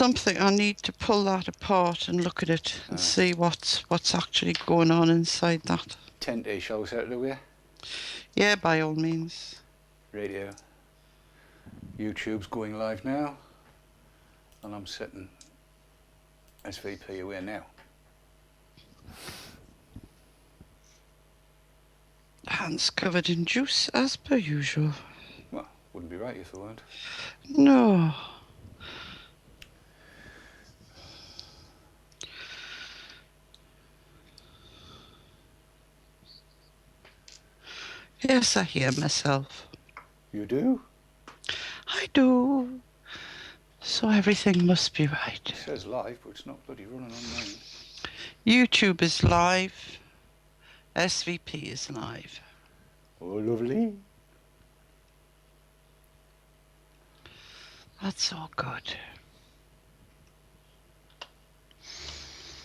something. I need to pull that apart and look at it and see what's actually going on inside that. 10 shall we say it, do we? Yeah, by all means. Radio. YouTube's going live now, and I'm setting SVP away now. Hands covered in juice as per usual. Well, wouldn't be right if they weren't. No. Yes, I hear myself. You do? I do. So everything must be right. It says live, but it's not bloody running on mine. YouTube is live. SVP is live. Oh, lovely. That's all good.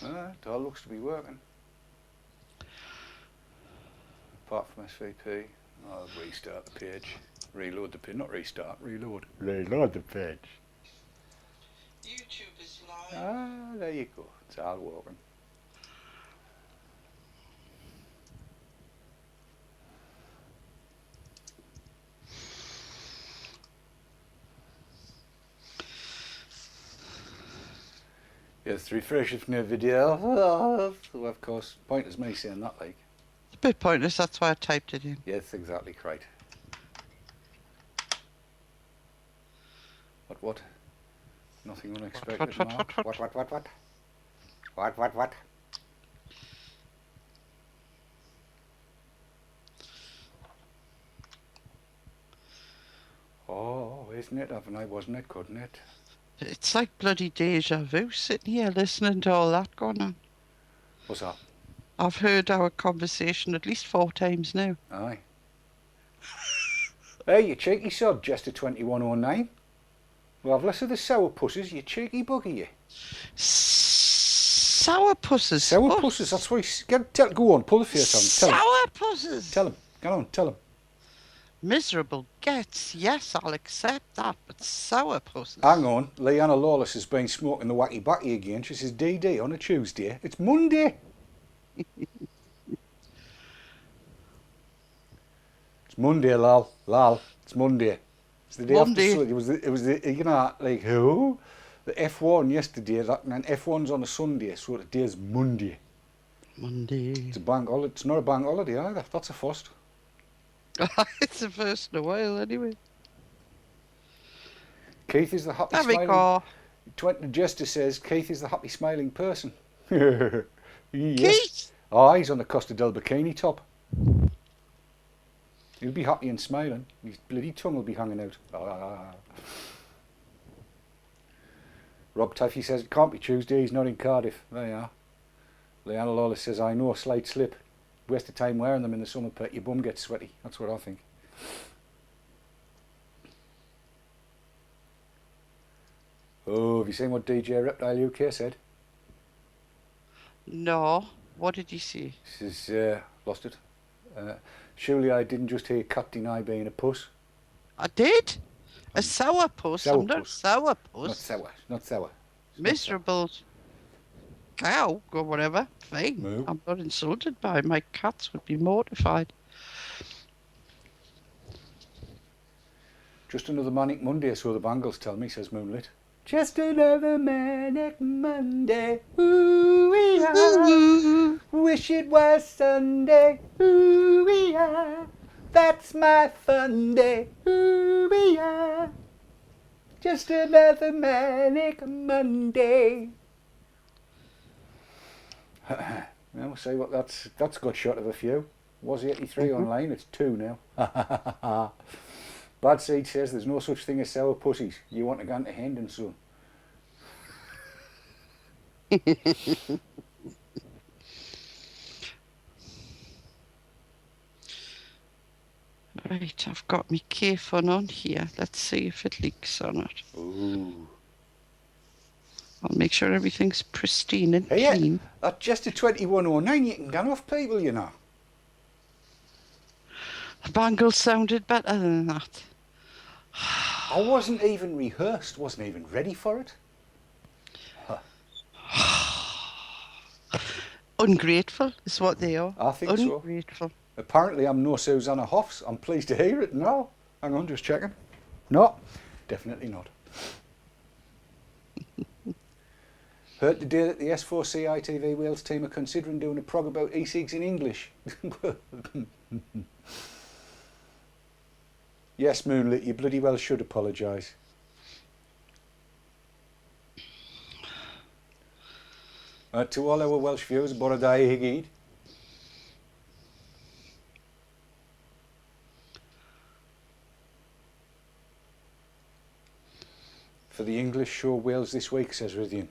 It all looks to be working. Apart from SVP, I'll restart the page. Reload the page, not restart, reload. Reload the page. YouTube is live. There you go. It's all working. Yes, refresh from the video. Well, of course, pointless me saying that, like. It's a bit pointless, that's why I typed it in. Yes, exactly right. What? Nothing unexpected. What? Oh, isn't it? Haven't I? Wasn't it? Couldn't it? It's like bloody deja vu sitting here listening to all that going on. What's that? I've heard our conversation at least 4 times now. Aye. Hey, you cheeky sod, Jester 2109. Well, I've less of the sour pusses, you cheeky bugger, you. Sour pusses? Sour pusses, that's why you go on, pull the face on. Sour pusses? Tell him. Go on, tell him. Miserable gets, yes, I'll accept that, but sour pusses. Hang on, Leanna Lawless has been smoking the wacky backy again. She says DD on a Tuesday. It's Monday. It's Monday, lol. It's Monday. It's the day Monday. after. It was the you know, like who? The F1 yesterday, and F1's on a Sunday, so today's Monday. Monday. It's a bank holiday. It's not a bank holiday either. That's a first. It's the first in a while, anyway. Keith is the happy There smiling. we go. Twenty Jester says Keith is the happy smiling person. Yes. Keith! Oh, he's on the Costa del Bikini top. He'll be happy and smiling. His bloody tongue will be hanging out. Rob Taffy says it can't be Tuesday. He's not in Cardiff. There you are. Leanna Lawless says I know, slight slip. Waste of time wearing them in the summer, but your bum gets sweaty. That's what I think. Oh, have you seen what DJ Reptile UK said? No. What did he say? He says, lost it. Surely I didn't just hear cat deny being a puss. I did? A sour puss? Sour I'm not puss. sour puss. Not sour. Miserable cow or whatever. Fine. Moo. I'm not insulted by it. My cats would be mortified. Just another manic Monday, so the Bangles tell me, says Moonlit. Just another manic Monday. Ooh-wee-ah. Wish it was Sunday. Ooh-wee-ah. That's my fun day. Ooh-wee-ah. Just another manic Monday. Now, say what that's got shot of a few. Was 83 online? It's 2 now. Bad Seed says there's no such thing as sour pussies. You want to go into Hendon soon. Right, I've got my Kayfun on here. Let's see if it leaks or not. Ooh. I'll make sure everything's pristine and Hey, clean. At just a 2109 you can get off people, you know. The bangle sounded better than that. I wasn't even rehearsed, wasn't even ready for it. Ungrateful is what they are. I think so. Ungrateful. Apparently I'm no Susanna Hoffs. I'm pleased to hear it. No. Hang on, just checking. No, definitely not. Heard today that the S4C ITV Wales team are considering doing a prog about e-cigs in English. Yes, Moonlit, you bloody well should apologise. To all our Welsh viewers, bore da i gyd. For the English show Wales this week, says Rithian.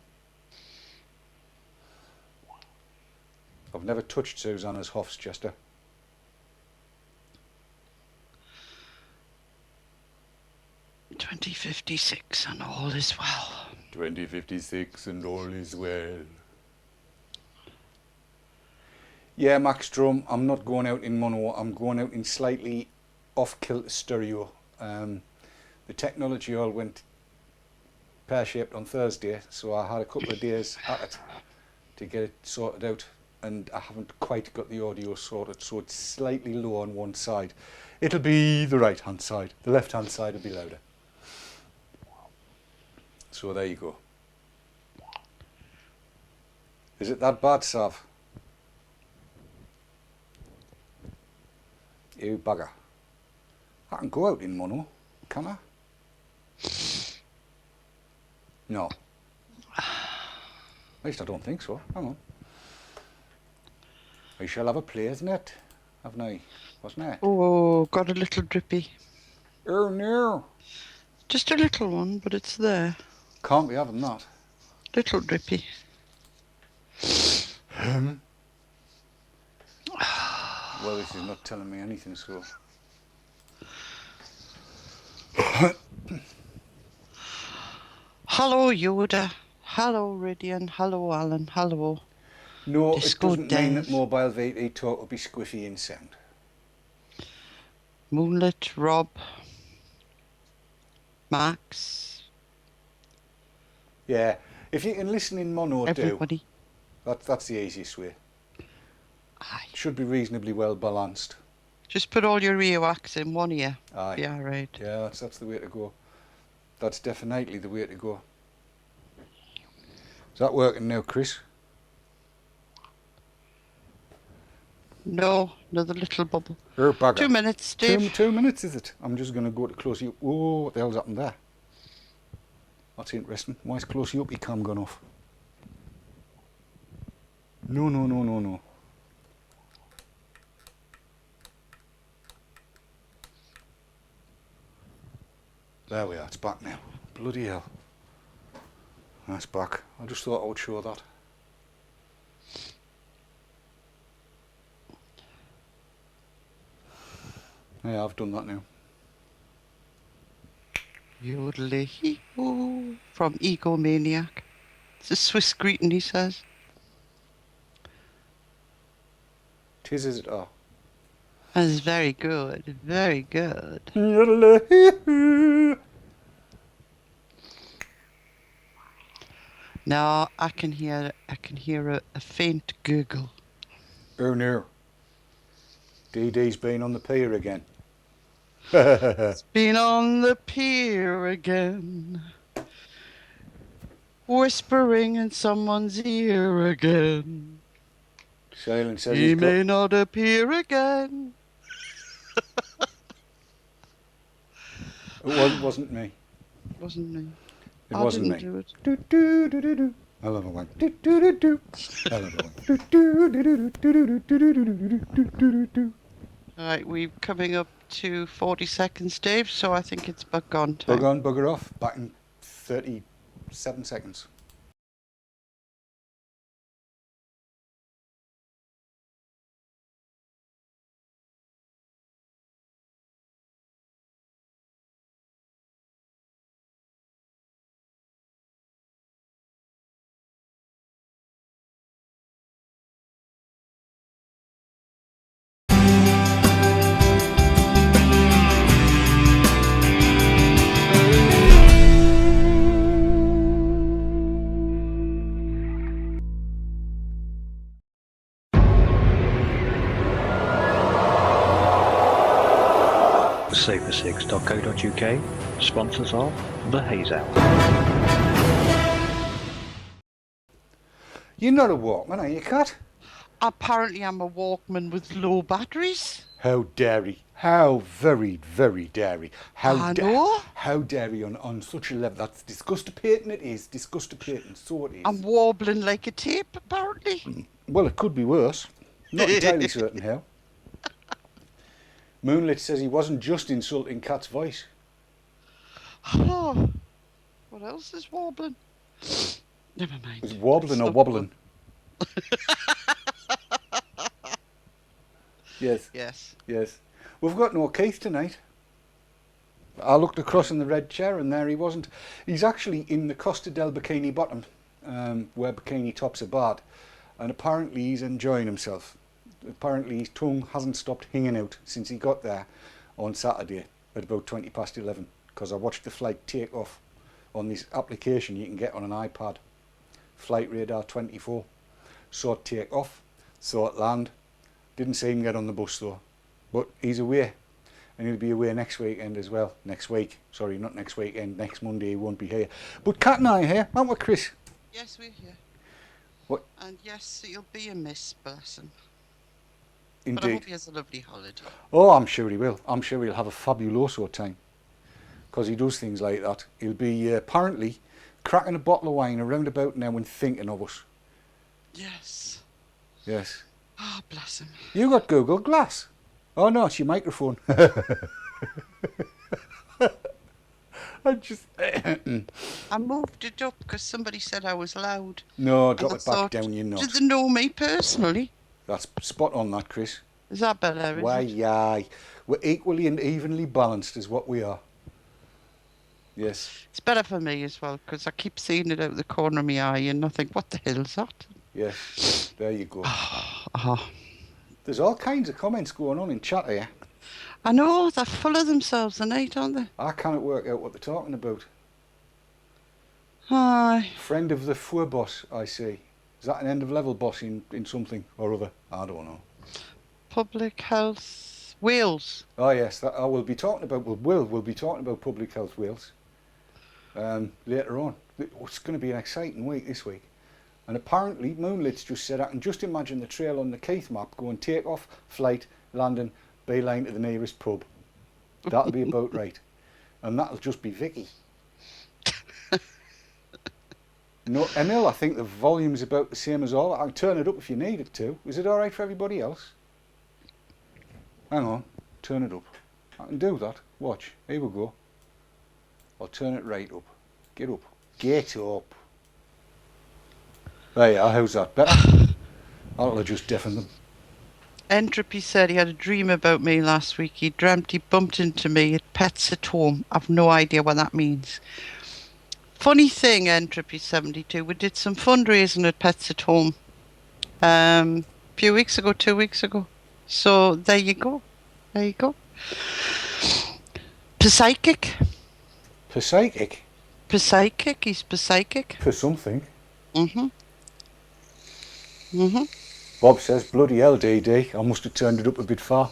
I've never touched Susanna's Hoffs, Chester. $20.56 and all is well. 2056 and all is well. Yeah, Max Drum, I'm not going out in mono, I'm going out in slightly off-kilter stereo. The technology all went pear-shaped on Thursday, so I had a couple of days at it to get it sorted out, and I haven't quite got the audio sorted, so it's slightly low on one side. It'll be the right-hand side, the left-hand side will be louder. So there you go. Is it that bad, Sav? You bugger. I can go out in mono, can I? No. At least I don't think so. Hang on. I shall have a play, isn't it? Haven't I? Wasn't it? Oh, got a little drippy. Oh no. Just a little one, but it's there. Can't be having that. Little drippy. Well, this is not telling me anything, so... Hello, Yoda. Hello, Ridian. Hello, Alan. Hello. No, Disco it doesn't mean that Dave. mobile VT talk will be squiffy in sound. Moonlit, Rob. Max. Yeah, if you can listen in mono, Everybody. do. That's the easiest way. Aye. Should be reasonably well balanced. Just put all your earwax in one ear. Aye. Yeah, right. Yeah, that's the way to go. That's definitely the way to go. Is that working now, Chris? No, another little bubble. Oh, bugger. 2 minutes, Dave. 2 minutes, is it? I'm just going to go to closey up. Oh, what the hell's happened there? That's interesting. Why is closey up cam gone off? No, no, no, no, no. There we are, it's back now. Bloody hell. That's back. I just thought I would show that. Yeah, I've done that now. Yodelay-hee-hoo from Egomaniac. It's a Swiss greeting, he says. 'Tis as it are. That's very good, very good. Yodelay-hee-hoo. Now I can hear a faint gurgle. Oh no. DD's been on the pier again. Been on the pier again, whispering in someone's ear again. Sailing says He he's may not appear again. It wasn't me. Wasn't me. It I wasn't didn't me. do it. Do, do, do, do, do. I love a one. Do, do, do, do. I love a one. Do, do, do, do, do, do, do, do, do, do, do, do, do, do. Alright, we're coming up to 40 seconds, Dave, so I think it's bug on time. Bug on, bugger off. Back in 37 seconds. safercigs.co.uk, sponsors of the Haze Hour. You're not a Walkman, are you, Cat? Apparently I'm a Walkman with low batteries. How dare he? How very, very dare he? I know. How dare he on such a level? That's disgustapating, it is. Disgustapating, so it is. I'm wobbling like a tape, apparently. Well, it could be worse. Not entirely certain how. Moonlit says he wasn't just insulting Cat's voice. Oh, what else is wobbling? Never mind. Is it wobbling or wobbling? Yes. Yes. Yes. We've got no Keith tonight. I looked across in the red chair and there he wasn't. He's actually in the Costa del Bikini Bottom, where bikini tops are bad. And apparently he's enjoying himself. Apparently his tongue hasn't stopped hanging out since he got there on Saturday at about 20 past 11. Because I watched the flight take off on this application you can get on an iPad. Flight Radar 24. Saw it take off, saw it land. Didn't see him get on the bus though. But he's away. And he'll be away next weekend as well. Next week. Sorry, not next weekend. Next Monday he won't be here. But Kat and I are here, aren't we, Chris? Yes, we're here. What? And yes, it'll be a miss, bless him. Indeed. But I hope he has a lovely holiday. Oh, I'm sure he will. I'm sure he'll have a fabuloso time. Because he does things like that. He'll be apparently cracking a bottle of wine around about now and thinking of us. Yes. Yes. Oh, bless him. You got Google Glass. Oh no, it's your microphone. I just... I moved it up because somebody said I was loud. No, drop And it I back thought, down, you're not. did they know me personally? That's spot on that, Chris. Is that better? Why, aye. We're equally and evenly balanced is what we are. Yes. It's better for me as well because I keep seeing it out the corner of my eye and I think, what the hell's that? Yes. There you go. Oh. There's all kinds of comments going on in chat here. I know, they're full of themselves tonight, aren't they? I cannot work out what they're talking about. Aye. Friend of the Fur boss, I see. Is that an end of level boss in something or other? I don't know. Public Health Wales. Oh yes, that I will be talking about. We'll be talking about Public Health Wales later on. It's going to be an exciting week this week. And apparently, Moonlit's just said I can just imagine the trail on the Keith map going take off, flight, landing, beeline to the nearest pub. That'll be about right. And that'll just be Vicky. No, Emil, I think the volume's about the same as all. I can turn it up if you need it to. Is it alright for everybody else? Hang on, turn it up. I can do that. Watch, here we go. I'll turn it right up. Get up. Get up. There you are, how's that? Better? That'll have just deafened them. Entropy said he had a dream about me last week. He dreamt he bumped into me at Pets at Home. I've no idea what that means. Funny thing, Entropy 72, we did some fundraising at Pets at Home a few weeks ago, 2 weeks ago. So there you go. There you go. Psychic. Psychic? Psychic, he's psychic. For something. Mm-hmm. Mm-hmm. Bob says, bloody hell, DD, I must have turned it up a bit far.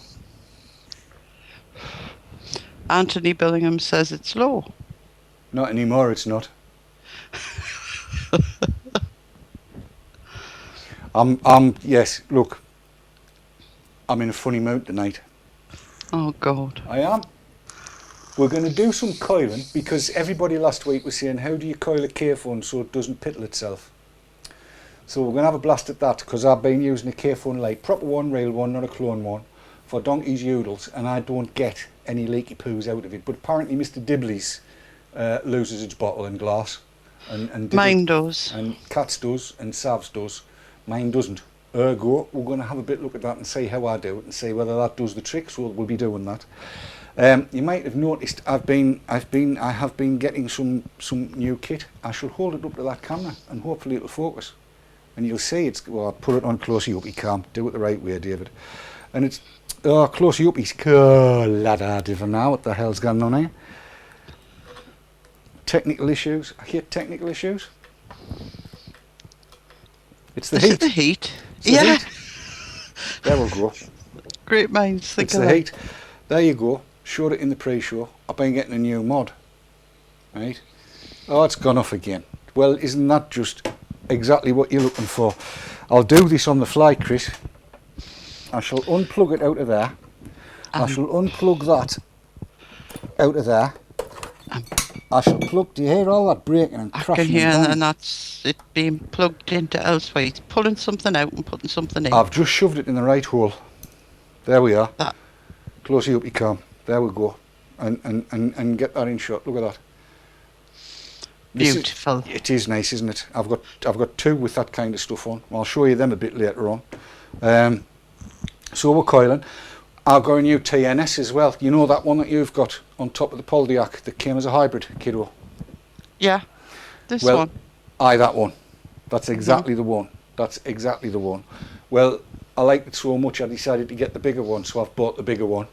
Anthony Billingham says it's low. Not anymore, it's not. Yes, look, I'm in a funny mood tonight. Oh, God. I am. We're going to do some coiling because everybody last week was saying, how do you coil a Kayfun so it doesn't piddle itself? So we're going to have a blast at that because I've been using a Kayfun Lite, proper one, real one, not a clone one, for donkey's oodles, and I don't get any leaky poos out of it. But apparently Mr. Dibley's loses its bottle and glass. And Mine does. And Cat's does, and Sav's does. Mine doesn't. Ergo, we're going to have a bit look at that and see how I do it and see whether that does the trick. So we'll be doing that. You might have noticed I have been getting some new kit. I shall hold it up to that camera and hopefully it'll focus. And you'll see it's, well, I'll put it on closey up, you can't do it the right way, David. And it's, closey up, he's, lad, for now, what the hell's going on here? Technical issues, I hate technical issues. It's the Is heat. it the heat? It's the yeah. heat. There we go. Great minds think It's of the that. heat. There you go. showed it in the pre-show. I've been getting a new mod, right? Oh, it's gone off again. Well, isn't that just exactly what you're looking for? I'll do this on the fly, Chris. I shall unplug it out of there. I shall unplug that out of there. I shall plug. Do you hear all that breaking and I crashing? can hear, and and that's it being plugged into elsewhere. It's pulling something out and putting something in. I've just shoved it in the right hole. There we are. That. Close it up, you can. There we go. And get that in shot. Look at that. Beautiful. It is nice, isn't it? I've got two with that kind of stuff on. I'll show you them a bit later on. So we're coiling. I've got a new TNS as well. You know that one that you've got on top of the Poldiac that came as a hybrid, kiddo? Yeah, this well, one. Aye, that one. That's exactly the one. That's exactly the one. Well, I liked it so much I decided to get the bigger one, so I've bought the bigger one.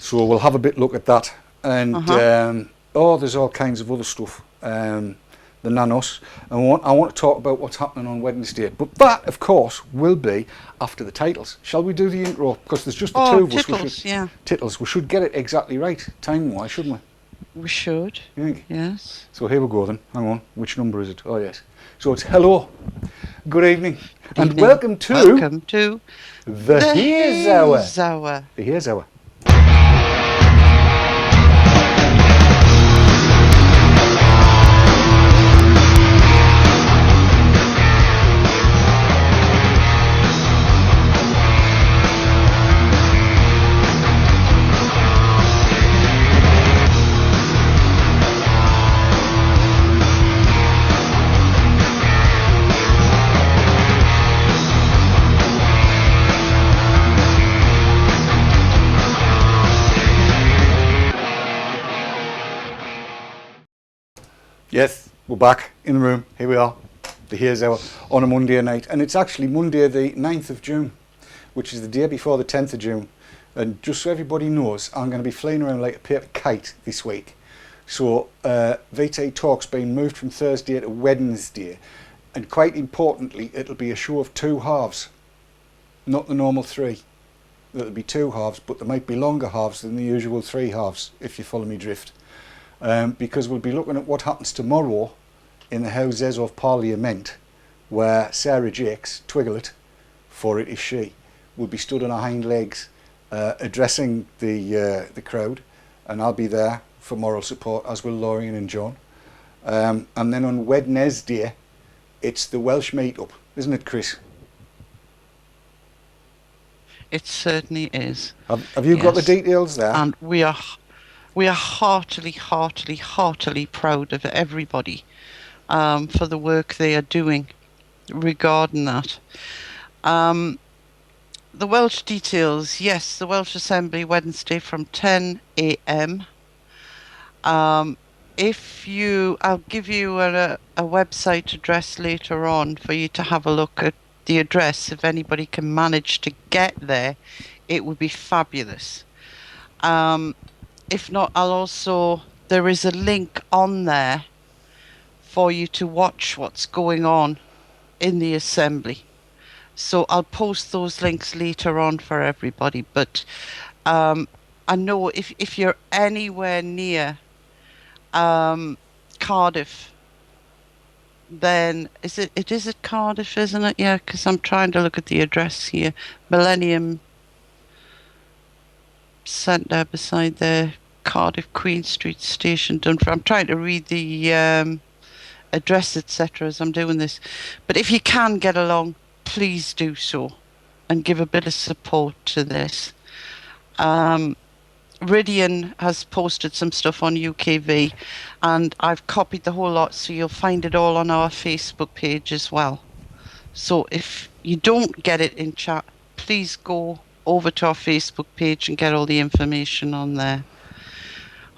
So we'll have a bit look at that. And there's all kinds of other stuff. The Nanos. And I want to talk about what's happening on Wednesday. But that, of course, will be after the titles. Shall we do the intro? Because there's just the two of us. Tittles. We should get it exactly right, time-wise, shouldn't we? We should. You think? Yes. So here we go then. Hang on. Which number is it? Oh, yes. So it's hello. Good evening. And welcome to the Haze Hour. The Haze Hour. Yes, we're back in the room. Here we are, the Haze Hour on a Monday night. And it's actually Monday the 9th of June, which is the day before the 10th of June. And just so everybody knows, I'm going to be flying around like a paper kite this week. So VT Talk's been moved from Thursday to Wednesday. And quite importantly, it'll be a show of two halves, not the normal three. There'll be two halves, but there might be longer halves than the usual three halves, if you follow me drift. Because we'll be looking at what happens tomorrow in the Houses of Parliament, where Sarah Jakes, Twiglet, for it is she, will be stood on her hind legs addressing the crowd, and I'll be there for moral support, as will Lorien and John. And then on Wednesday, it's the Welsh meet-up, isn't it, Chris? It certainly is. Have you got the details there? And we are heartily proud of everybody for the work they are doing regarding that. The Welsh details, yes, the Welsh Assembly Wednesday from 10 a.m. I'll give you a website address later on for you to have a look at the address. If anybody can manage to get there, it would be fabulous. If not, there is a link on there for you to watch what's going on in the assembly. So I'll post those links later on for everybody. But I know if you're anywhere near Cardiff, then it is at Cardiff, isn't it? Yeah, because I'm trying to look at the address here. Millennium Centre beside the Cardiff Queen Street Station, Dunfer. I'm trying to read the address, etc. as I'm doing this. But if you can get along, please do so and give a bit of support to this. Ridian has posted some stuff on UKV, and I've copied the whole lot, so you'll find it all on our Facebook page as well. So if you don't get it in chat, please go over to our Facebook page and get all the information on there.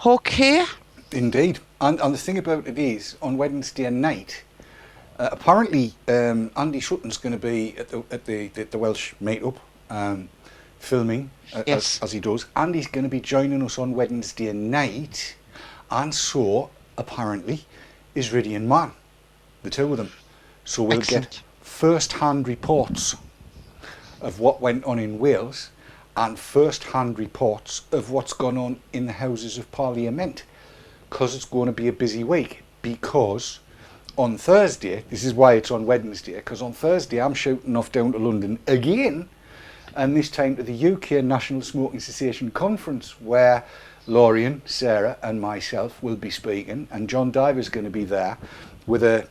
Okay? Indeed. And the thing about it is, on Wednesday night, apparently Andy Sutton's going to be at the Welsh meet-up, filming, yes, as he does. Andy's going to be joining us on Wednesday night, and so, apparently, is Ridian Man, the two of them. So we'll get first-hand reports of what went on in Wales, and first-hand reports of what's gone on in the Houses of Parliament, because it's going to be a busy week. Because on Thursday, this is why it's on Wednesday, because on Thursday I'm shooting off down to London again, and this time to the UK National Smoking Cessation Conference, where Lorien, Sarah and myself will be speaking, and John Diver's going to be there with a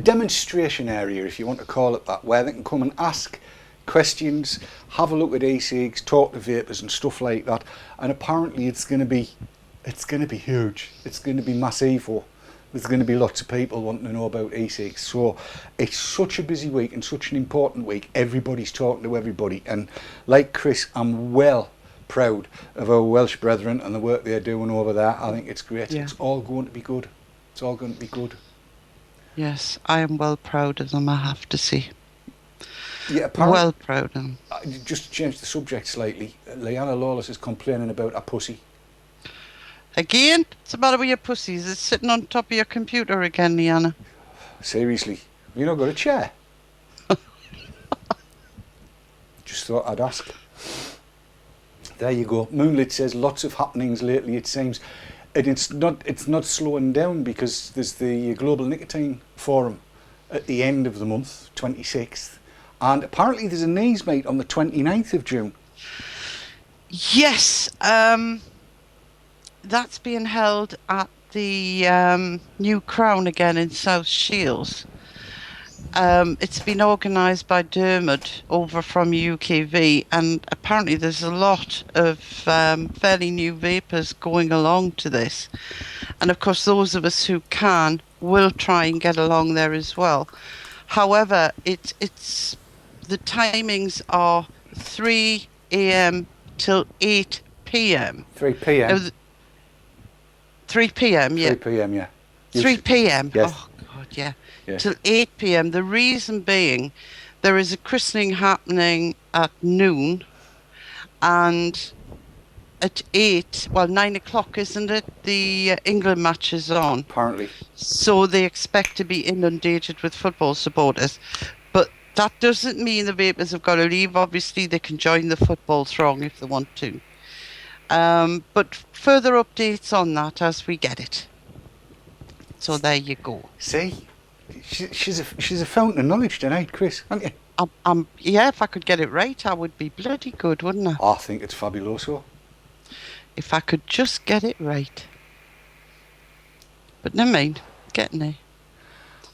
demonstration area, if you want to call it that, where they can come and ask questions, have a look at e-cigs, talk to vapors and stuff like that. And apparently it's going to be huge. It's going to be massive. There's going to be lots of people wanting to know about e-cigs. So it's such a busy week and such an important week. Everybody's talking to everybody, and like Chris, I'm well proud of our Welsh brethren and the work they're doing over there. I think it's great. Yeah. It's all going to be good. It's all going to be good. Yes, I am well proud of them, I have to say. Yeah, apparently, Well proud of them. just to change the subject slightly, Leanna Lawless is complaining about a pussy. Again? What's the matter with your pussies? It's sitting on top of your computer again, Leanna. Seriously, have you not got a chair? Just thought I'd ask. There you go. Moonlit says lots of happenings lately, it seems. And it's not slowing down, because there's the Global Nicotine Forum at the end of the month, 26th. And apparently there's a knees meet on the 29th of June. Yes, that's being held at the New Crown again in South Shields. It's been organised by Dermot over from UKV, and apparently there's a lot of fairly new vapors going along to this. And of course those of us who can will try and get along there as well. However, it's the timings are 3 a.m. till 8 p.m. 3 p.m. 3 p.m. Yeah. 3 p.m. Yeah. 3 p.m. Yes. Oh God, yeah. Yeah. Till 8 p.m. The reason being, there is a christening happening at noon, and at 9 o'clock, isn't it? The England match is on. Apparently. So they expect to be inundated with football supporters. But that doesn't mean the vapors have got to leave. Obviously, they can join the football throng if they want to. But further updates on that as we get it. So there you go. See, she's a fountain of knowledge tonight, Chris, aren't you? Yeah, if I could get it right, I would be bloody good, wouldn't I? I think it's fabuloso. If I could just get it right. But never mind, getting there.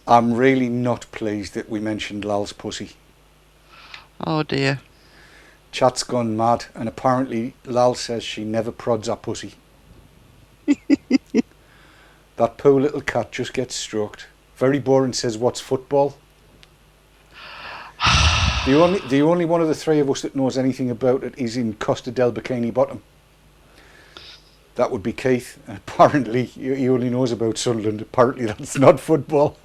I'm really not pleased that we mentioned Lal's pussy. Oh dear. Chat's gone mad, and apparently Lal says she never prods her pussy. That poor little cat just gets stroked. Very boring says, what's football? The only one of the three of us that knows anything about it is in Costa del Bikini Bottom. That would be Keith. And apparently he only knows about Sunderland. Apparently that's not football.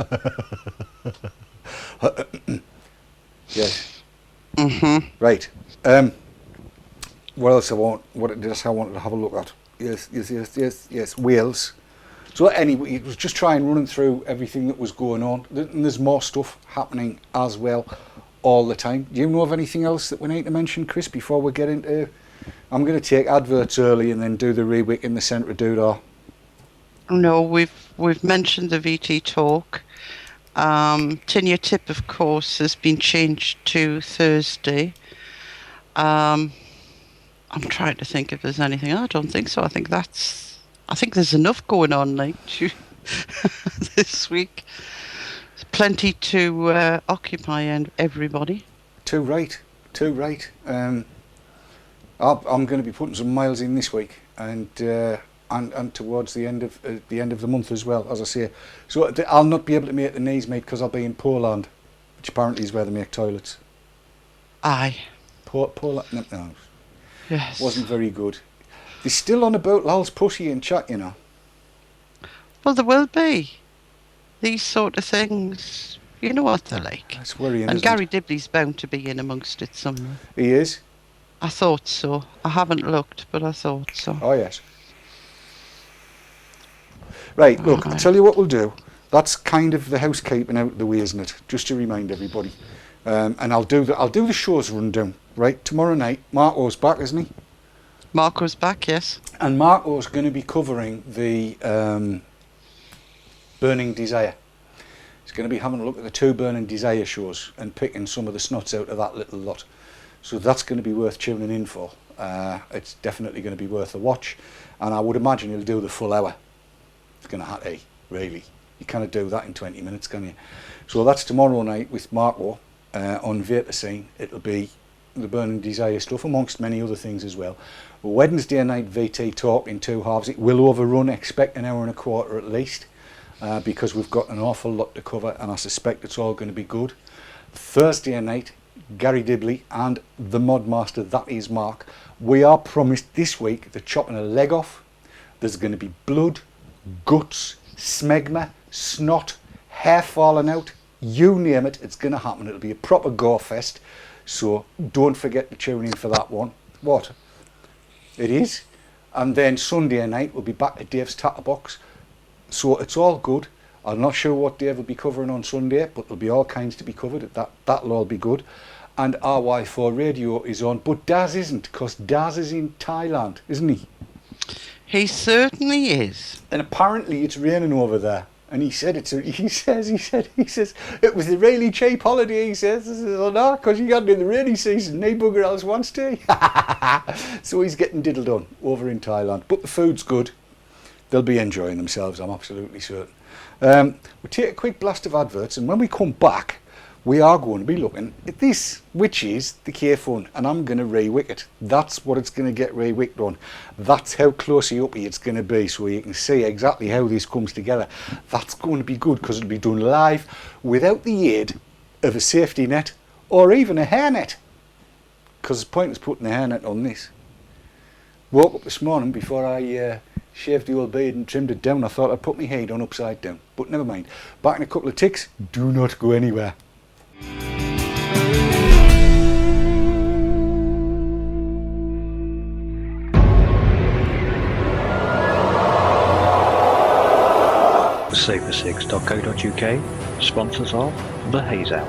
Yes. Mm-hmm. Right. What else I wanted to have a look at? Yes. Wales. So anyway, it was just trying running through everything that was going on. And there's more stuff happening as well all the time. Do you know of anything else that we need to mention, Chris, before we get into... I'm going to take adverts early and then do the rewick in the centre of Doodah. No, we've mentioned the VT talk. Tenure tip, of course, has been changed to Thursday. I'm trying to think if there's anything. I don't think so. I think there's enough going on this week. There's plenty to occupy everybody. Too right. I'm going to be putting some miles in this week, and towards the end of the month as well, as I say. So I'll not be able to make the knees meet because I'll be in Poland, which apparently is where they make toilets. Aye. Poland. No. Yes. Wasn't very good. They're still on about Lal's pussy in chat, you know. Well, there will be these sort of things. You know what they're like. That's worrying. And isn't Gary it? Dibley's bound to be in amongst it somewhere. He is. I thought so. I haven't looked, but I thought so. Oh yes. Right, look, I'll tell you what we'll do. That's kind of the housekeeping out of the way, isn't it? Just to remind everybody. And I'll do the show's rundown right, tomorrow night, Marco's back, isn't he? Marco's back, yes. And Marco's going to be covering the Burning Desire. He's going to be having a look at the 2 Burning Desire shows and picking some of the snots out of that little lot. So that's going to be worth tuning in for. It's definitely going to be worth a watch. And I would imagine he'll do the full hour. It's going to have to, really. You can't do that in 20 minutes, can you? So that's tomorrow night with Marco on Vapor Scene. It'll be the Burning Desire stuff, amongst many other things as well. Wednesday night VT talk in 2 halves. It will overrun, expect an hour and a quarter at least, because we've got an awful lot to cover, and I suspect it's all going to be good. Thursday night, Gary Dibley and the Modmaster, that is Mark. We are promised this week they're chopping a leg off. There's going to be blood, guts, smegma, snot, hair falling out, you name it, it's going to happen. It'll be a proper gore fest, so don't forget to tune in for that one. What? It is. And then Sunday night we'll be back at Dave's Tatterbox, so it's all good. I'm not sure what Dave will be covering on Sunday, but there'll be all kinds to be covered. That'll all be good. And RY4 Radio is on, but Daz isn't, because Daz is in Thailand, isn't he? He certainly is. And apparently it's raining over there. And he said he says it was a really cheap holiday. He says, "Oh no, because you got it in the rainy season. No bugger else wants to." So he's getting diddled on over in Thailand. But the food's good. They'll be enjoying themselves, I'm absolutely certain. We'll take a quick blast of adverts, and when we come back, we are going to be looking at this, which is the Kayfun, and I'm going to re-wick it. That's what it's going to get re-wicked on. That's how closey uppy it's going to be, so you can see exactly how this comes together. That's going to be good, because it'll be done live without the aid of a safety net or even a hairnet, because it's pointless putting a hairnet on this. Woke up this morning before I shaved the old beard and trimmed it down. I thought I'd put my head on upside down, but never mind. Back in a couple of ticks. Do not go anywhere. Safer6.co.uk, sponsors of the Haze Hour.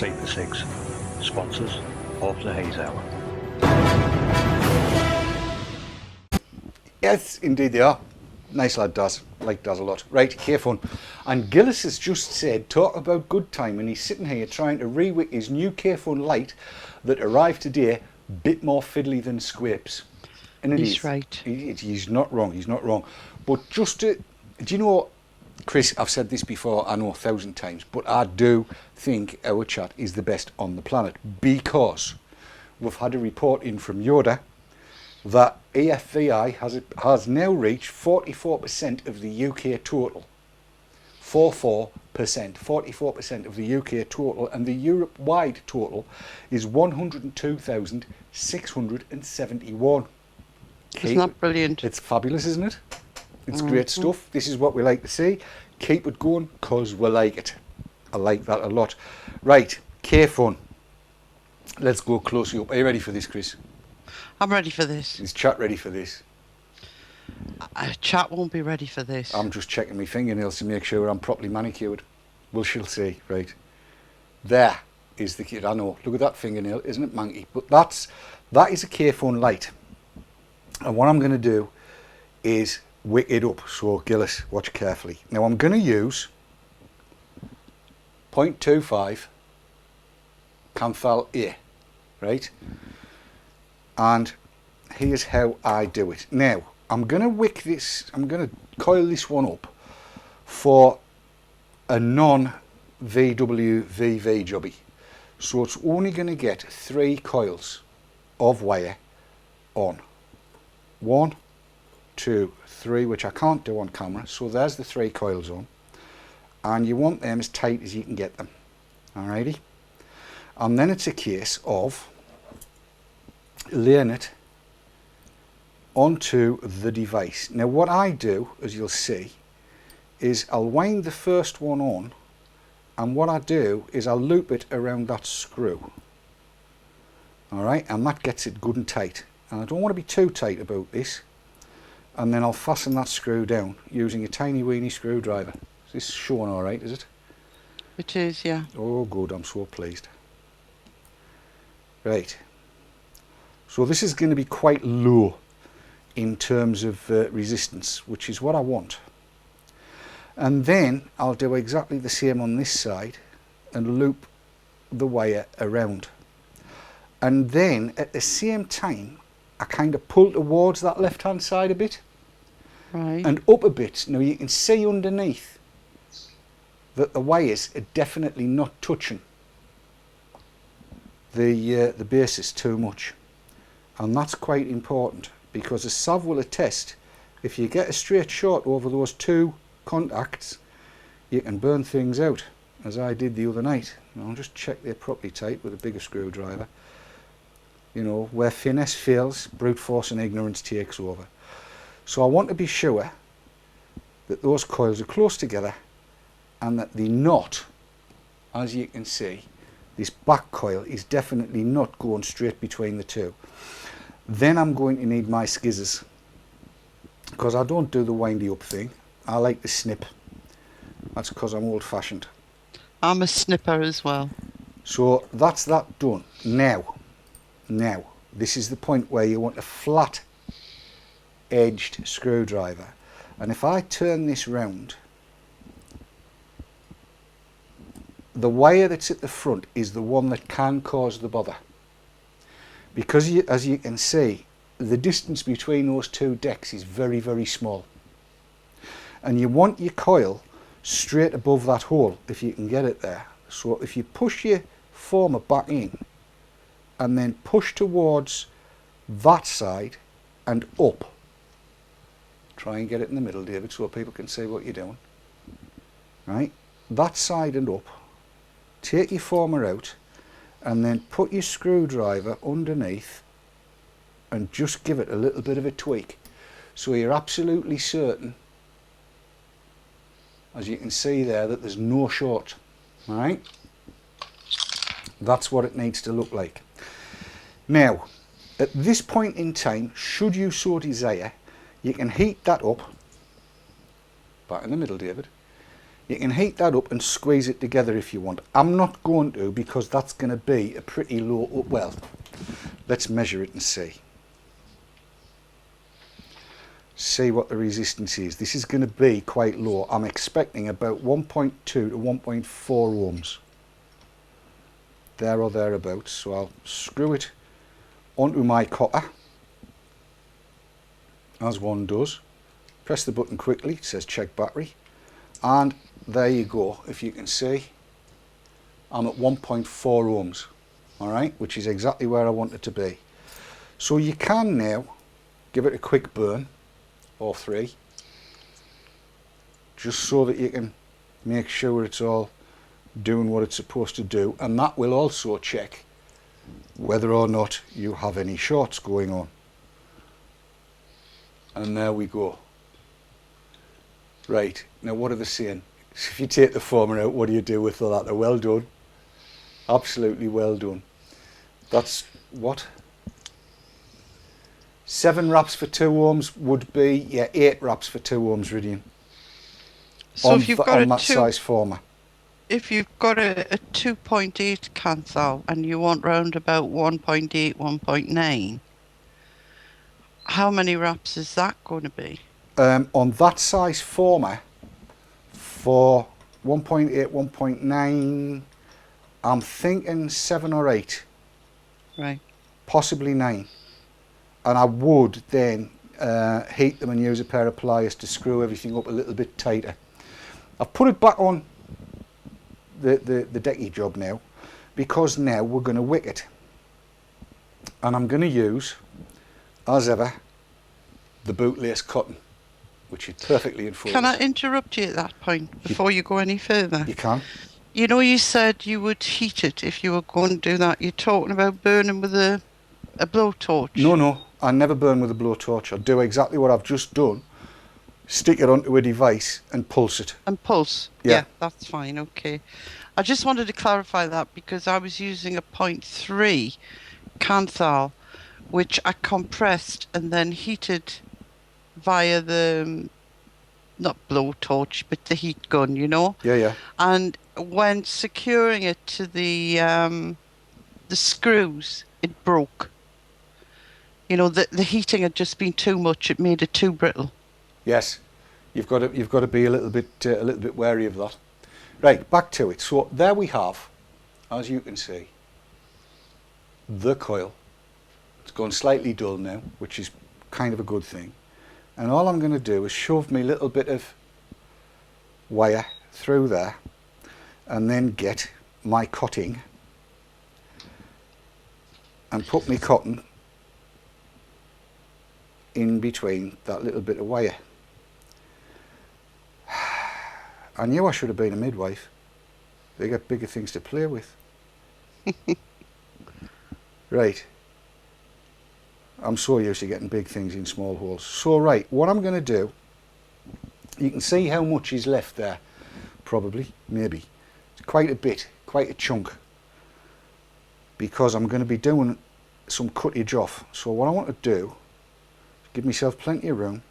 Safer6, sponsors of the Haze Hour. Yes, indeed they are. Nice lad, Daz. Like Daz a lot. Right, Kayfun. And Gillis has just said, talk about good time, and he's sitting here trying to re-wick his new Kayfun Lite that arrived today, bit more fiddly than Squapes. And He's right. He's not wrong, he's not wrong. But just to, do you know, Chris, I've said this before, I know 1,000 times, but I do think our chat is the best on the planet, because we've had a report in from Yoda that EFVI has now reached 44% of the UK total. 44% of the UK total, and the Europe-wide total is 102,671. Isn't that brilliant? It's fabulous, isn't it? It's great stuff. This is what we like to see. Keep it going because we like it. I like that a lot. Right, Kayfun. Let's go closely up. Are you ready for this, Chris? I'm ready for this. Is chat ready for this? Chat won't be ready for this. I'm just checking my fingernails to make sure I'm properly manicured. Well, she'll see. Right. There is the kid. I know. Look at that fingernail. Isn't it manky? But that is a Kayfun Lite. And what I'm going to do is wick it up. So, Gillis, watch carefully. Now, I'm going to use 0.25 Canthal A. Right? And here's how I do it. Now, I'm going to wick this, I'm going to coil this one up for a non-VW VV jobby. So it's only going to get 3 coils of wire on. 1, 2, 3, which I can't do on camera. So there's the 3 coils on. And you want them as tight as you can get them. Alrighty? And then it's a case of laying it onto the device. Now what I do, as you'll see, is I'll wind the first one on, and what I do is I'll loop it around that screw. Alright, and that gets it good and tight. And I don't want to be too tight about this. And then I'll fasten that screw down using a tiny weeny screwdriver. Is this showing alright, is it? It is, yeah. Oh good, I'm so pleased. Right. So this is going to be quite low in terms of resistance, which is what I want. And then I'll do exactly the same on this side and loop the wire around. And then at the same time, I kind of pull towards that left hand side a bit. Right. And up a bit. Now you can see underneath that the wires are definitely not touching the bases too much. And that's quite important, because as Sav will attest, if you get a straight short over those 2 contacts, you can burn things out, as I did the other night. And I'll just check they're properly tight with a bigger screwdriver. You know, where finesse fails, brute force and ignorance takes over. So I want to be sure that those coils are close together and that the knot, as you can see, this back coil is definitely not going straight between the 2. Then I'm going to need my skizzers, because I don't do the windy up thing. I like the snip. That's because I'm old fashioned. I'm a snipper as well. So that's that done. Now, this is the point where you want a flat edged screwdriver. And if I turn this round, the wire that's at the front is the one that can cause the bother. Because as you can see, the distance between those 2 decks is very, very small. And you want your coil straight above that hole, if you can get it there. So if you push your former back in, and then push towards that side and up. Try and get it in the middle, David, so people can see what you're doing. Right? That side and up. Take your former out, and then put your screwdriver underneath and just give it a little bit of a tweak, so you're absolutely certain, as you can see there, that there's no short. Alright? That's what it needs to look like. Now, at this point in time, should you so desire, you can heat that up. Back in the middle, David. You can heat that up and squeeze it together if you want. I'm not going to, because that's going to be a pretty low up. Well, let's measure it and see. See what the resistance is. This is going to be quite low. I'm expecting about 1.2 to 1.4 ohms. There or thereabouts. So I'll screw it onto my copper, as one does. Press the button quickly. It says check battery. And there you go. If you can see, I'm at 1.4 ohms. Alright, which is exactly where I want it to be. So you can now give it a quick burn, or 3, just so that you can make sure it's all doing what it's supposed to do, and that will also check whether or not you have any shorts going on. And there we go. Right, now what are they saying? If you take the former out, what do you do with that? Well done. Absolutely well done. That's what? 7 wraps for 2 ohms would be, yeah, 8 wraps for 2 ohms Ridian. So if you've got on that size former. if you've got a 2.8 cancel and you want round about 1.8, 1.9, how many wraps is that going to be? On that size former, for 1.8, 1.9, I'm thinking 7 or 8. Right. Possibly 9. And I would then heat them and use a pair of pliers to screw everything up a little bit tighter. I've put it back on the decky job now, because now we're going to wick it. And I'm going to use, as ever, the bootlace cotton, which is perfectly in focus. Can I interrupt you at that point before you go any further? You can. You know, you said you would heat it if you were going to do that. You're talking about burning with a blowtorch. No, I never burn with a blowtorch. I do exactly what I've just done. Stick it onto a device and pulse it. And pulse. Yeah, that's fine. Okay. I just wanted to clarify that because I was using a 0.3 Canthal, which I compressed and then heated via the, not blowtorch, but the heat gun, you know? Yeah. And when securing it to the screws, it broke. You know, the heating had just been too much. It made it too brittle. Yes, you've got to be a little bit wary of that. Right, back to it. So there we have, as you can see, the coil. It's gone slightly dull now, which is kind of a good thing. And all I'm going to do is shove my little bit of wire through there, and then get my cutting and put my cotton in between that little bit of wire. I knew I should have been a midwife. They got bigger things to play with. Right. I'm so used to getting big things in small holes. So right, what I'm going to do, you can see how much is left there. Probably, maybe. It's quite a bit, quite a chunk. Because I'm going to be doing some cuttage off. So what I want to do, give myself plenty of room.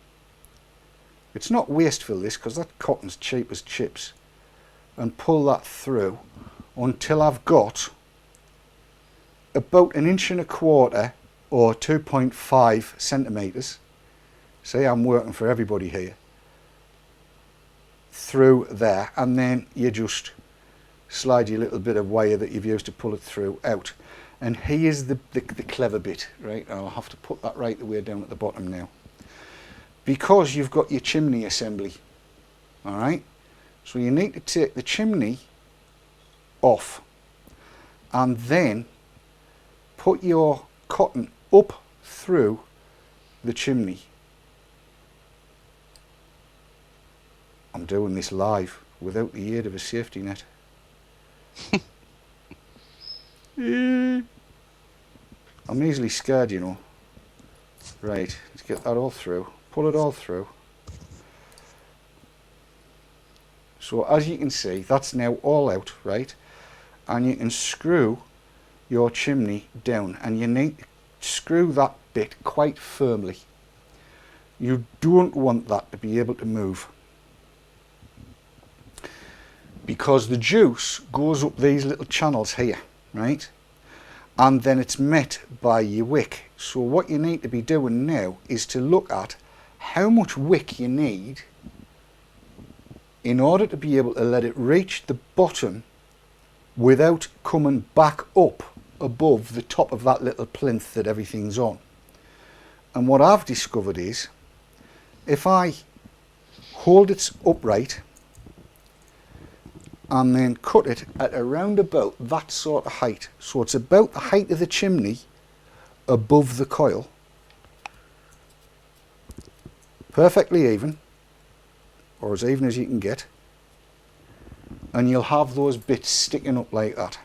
It's not wasteful this, because that cotton's cheap as chips. And pull that through until I've got about 1.25 inches or 2.5 centimetres. See, I'm working for everybody here. Through there, and then you just slide your little bit of wire that you've used to pull it through out. And here's the clever bit, right? I'll have to put that right the way down at the bottom now. Because you've got your chimney assembly, alright? So you need to take the chimney off and then put your cotton up through the chimney. I'm doing this live without the aid of a safety net. I'm easily scared, you know. Right, let's get that all through. Pull it all through. So as you can see, that's now all out, right? And you can screw your chimney down, and you need to screw that bit quite firmly. You don't want that to be able to move, because the juice goes up these little channels here, right? And then it's met by your wick. So what you need to be doing now is to look at how much wick you need in order to be able to let it reach the bottom without coming back up above the top of that little plinth that everything's on. And what I've discovered is, if I hold it upright and then cut it at around about that sort of height, so it's about the height of the chimney above the coil, perfectly even, or as even as you can get, and you'll have those bits sticking up like that.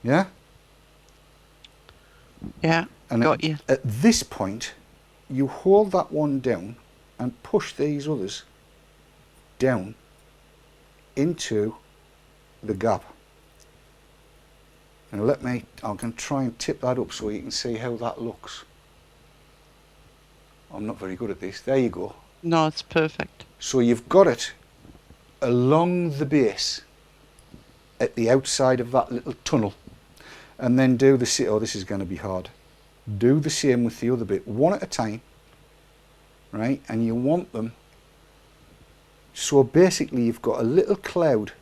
Yeah? Yeah, And got you. at this point, you hold that one down and push these others down into the gap. And I'm going to try and tip that up so you can see how that looks. I'm not very good at this. There you go. No, it's perfect. So you've got it along the base at the outside of that little tunnel, and then do the same. Oh, this is going to be hard. Do the same with the other bit, one at a time, right? And you want them, so basically you've got a little cloud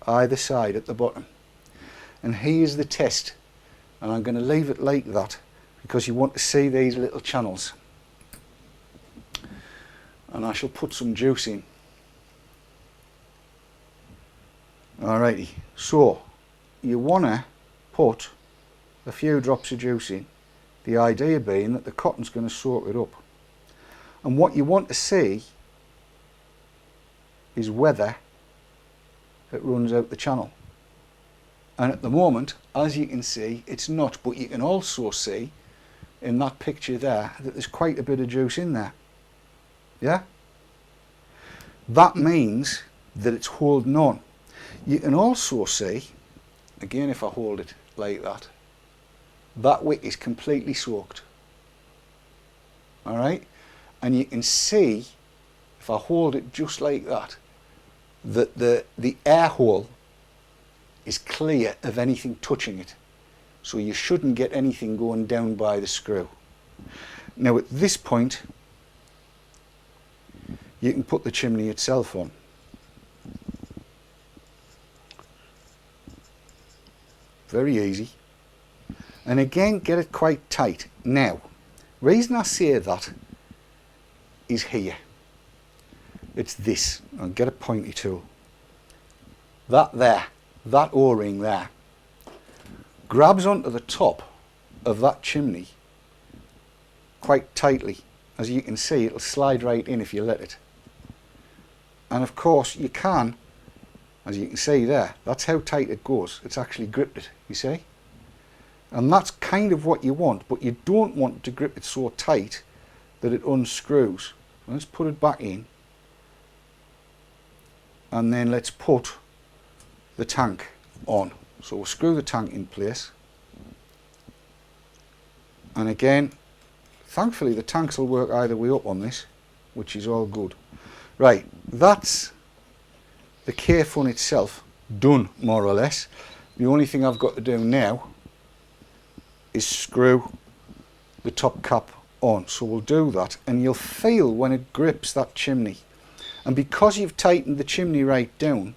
either side at the bottom. And here's the test, and I'm going to leave it like that because you want to see these little channels. And I shall put some juice in. Alrighty, so you want to put a few drops of juice in, the idea being that the cotton's going to soak it up. And what you want to see is whether it runs out the channel. And at the moment, as you can see, it's not, but you can also see in that picture there that there's quite a bit of juice in there. Yeah? That means that it's holding on. You can also see, again if I hold it like that, that wick is completely soaked. Alright? And you can see, if I hold it just like that, that the air hole is clear of anything touching it. So you shouldn't get anything going down by the screw. Now at this point, you can put the chimney itself on. Very easy. And again, get it quite tight. Now, reason I say that is here. It's this. I'll get a pointy tool. That there, that O-ring there, grabs onto the top of that chimney quite tightly. As you can see, it'll slide right in if you let it. And of course, you can, as you can see there, that's how tight it goes. It's actually gripped it, you see? And that's kind of what you want, but you don't want to grip it so tight that it unscrews. Let's put it back in. And then let's put the tank on. So we'll screw the tank in place. And again, thankfully the tanks will work either way up on this, which is all good. Right, that's the Kayfun itself done, more or less. The only thing I've got to do now is screw the top cap on. So we'll do that, and you'll feel when it grips that chimney. And because you've tightened the chimney right down,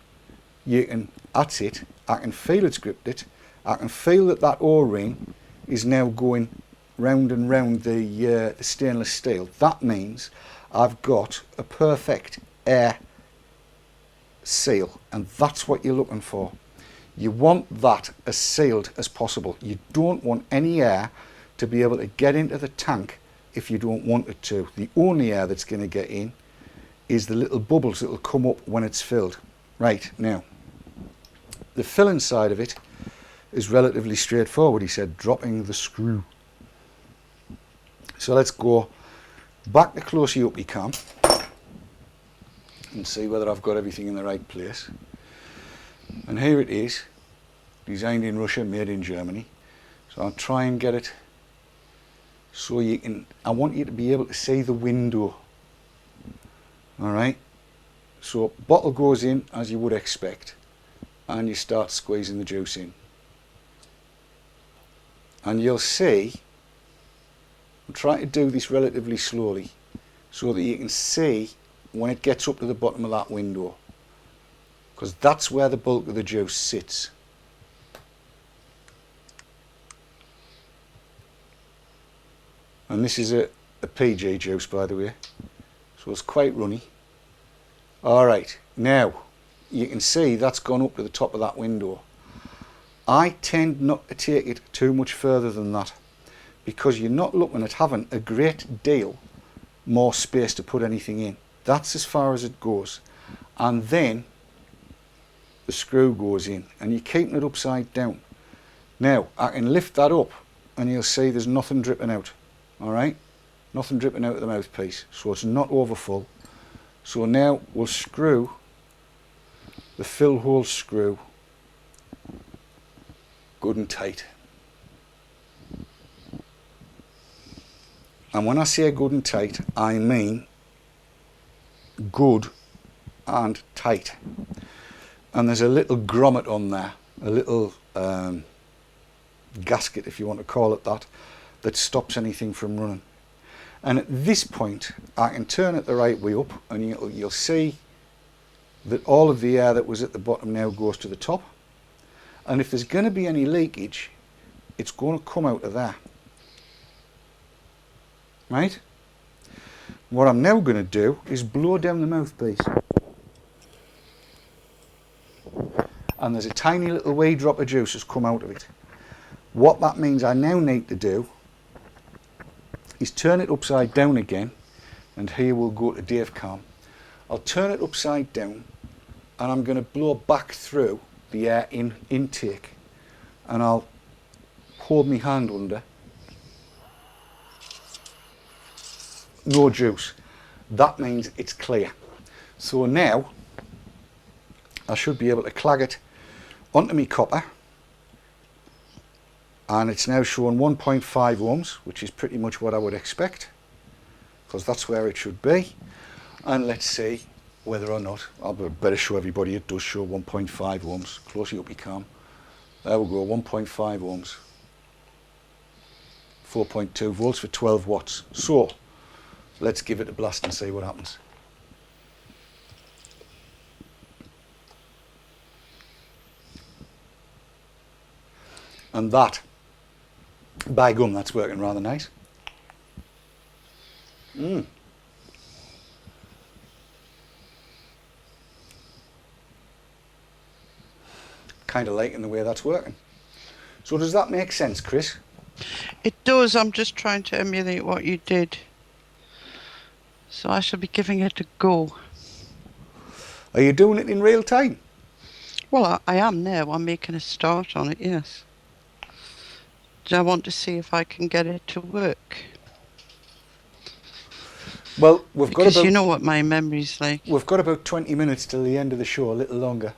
you can, that's it, I can feel it's gripped it. I can feel that that O-ring is now going round and round the stainless steel. That means I've got a perfect air seal, and that's what you're looking for. You want that as sealed as possible. You don't want any air to be able to get into the tank if you don't want it to. The only air that's going to get in is the little bubbles that will come up when it's filled. Right, now, the filling side of it is relatively straightforward. He said, dropping the screw. So let's go back the closer up you can and see whether I've got everything in the right place. And here it is, designed in Russia, made in Germany. So I'll try and get it so you can, I want you to be able to see the window. Alright, so bottle goes in as you would expect, and you start squeezing the juice in. And you'll see, I'm trying to do this relatively slowly so that you can see when it gets up to the bottom of that window, because that's where the bulk of the juice sits. And this is a PG juice, by the way, so it's quite runny. Alright, now you can see that's gone up to the top of that window. I tend not to take it too much further than that, because you're not looking at having a great deal more space to put anything in. That's as far as it goes. And then the screw goes in, and you're keeping it upside down. Now I can lift that up and you'll see there's nothing dripping out. Alright, Nothing dripping out of the mouthpiece, so it's not over full. So now we'll screw the fill hole screw good and tight. And when I say good and tight, I mean good and tight. And there's a little grommet on there, a little gasket, if you want to call it that, that stops anything from running. And at this point I can turn it the right way up, and you'll see that all of the air that was at the bottom now goes to the top, and if there's going to be any leakage, it's going to come out of there. Right? What I'm now going to do is blow down the mouthpiece, and there's a tiny little wee drop of juice has come out of it. What that means I now need to do is turn it upside down again, and here we'll go to Dave Cam. I'll turn it upside down, and I'm going to blow back through the air intake, and I'll hold my hand under. No juice. That means it's clear. So now I should be able to clag it onto my copper, and it's now showing 1.5 ohms, which is pretty much what I would expect, because that's where it should be. And let's see whether or not, I'll better show everybody it does show 1.5 ohms. Close it up you can. There we go, 1.5 ohms. 4.2 volts for 12 watts. So let's give it a blast and see what happens. And that, by gum, that's working rather nice. Kind of liking the way that's working. So does that make sense, Chris? It does. I'm just trying to emulate what you did. So I shall be giving it a go. Are you doing it in real time? Well, I am now. I'm making a start on it, yes. I want to see if I can get it to work. Well, we've got Because about, you know what my memory's like. we've got about 20 minutes till the end of the show, a little longer.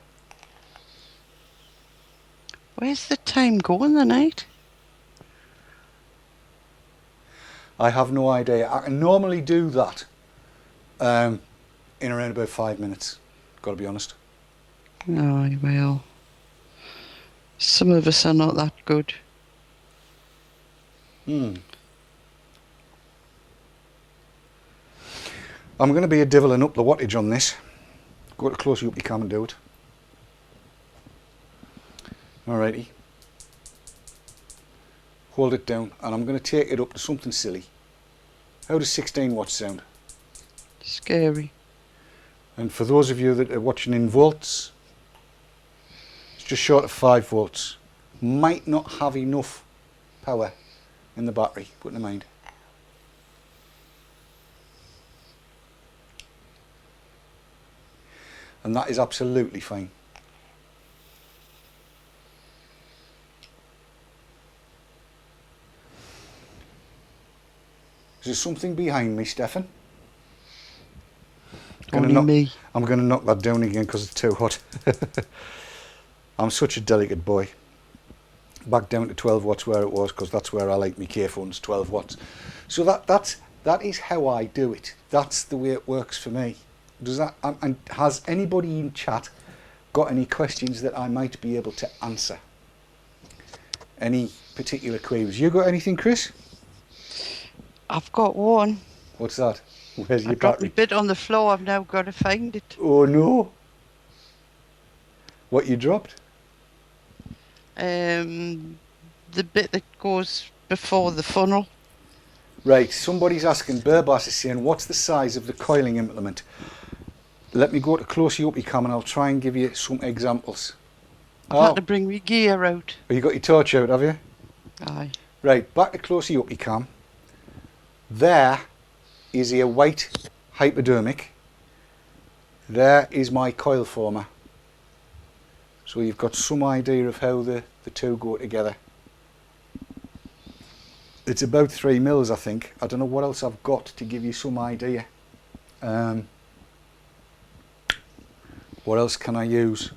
Where's the time going the night? I have no idea. I can normally do that in around about 5 minutes. Got to be honest. Oh, well. Some of us are not that good. I'm going to be a deviling up the wattage on this. Go to close you up you can and do it. Alrighty. Hold it down, and I'm going to take it up to something silly. How does 16 watts sound? Scary. And for those of you that are watching in volts, it's just short of 5 volts. Might not have enough power in the battery, but never mind. And that is absolutely fine. Is there something behind me, Stefan? Only me. I'm going to knock that down again because it's too hot. I'm such a delicate boy. Back down to 12 watts where it was, because that's where I like my Kayfuns, 12 watts. So that is how I do it. That's the way it works for me. Does that? And has anybody in chat got any questions that I might be able to answer? Any particular queries? You got anything, Chris? I've got one. What's that? Where's I your dropped battery? a bit on the floor. I've now got to find it. Oh no! What you dropped? The bit that goes before the funnel. Right, somebody's asking, Burbass is saying, what's the size of the coiling implement? Let me go to close you up, you can, and I'll try and give you some examples. I've had to bring my gear out. Oh, you got your torch out, have you? Aye. Right, back to close you up, you can. There is a white hypodermic. There is my coil former. So you've got some idea of how the two go together. It's about 3 mils, I think. I don't know what else I've got to give you some idea. What else can I use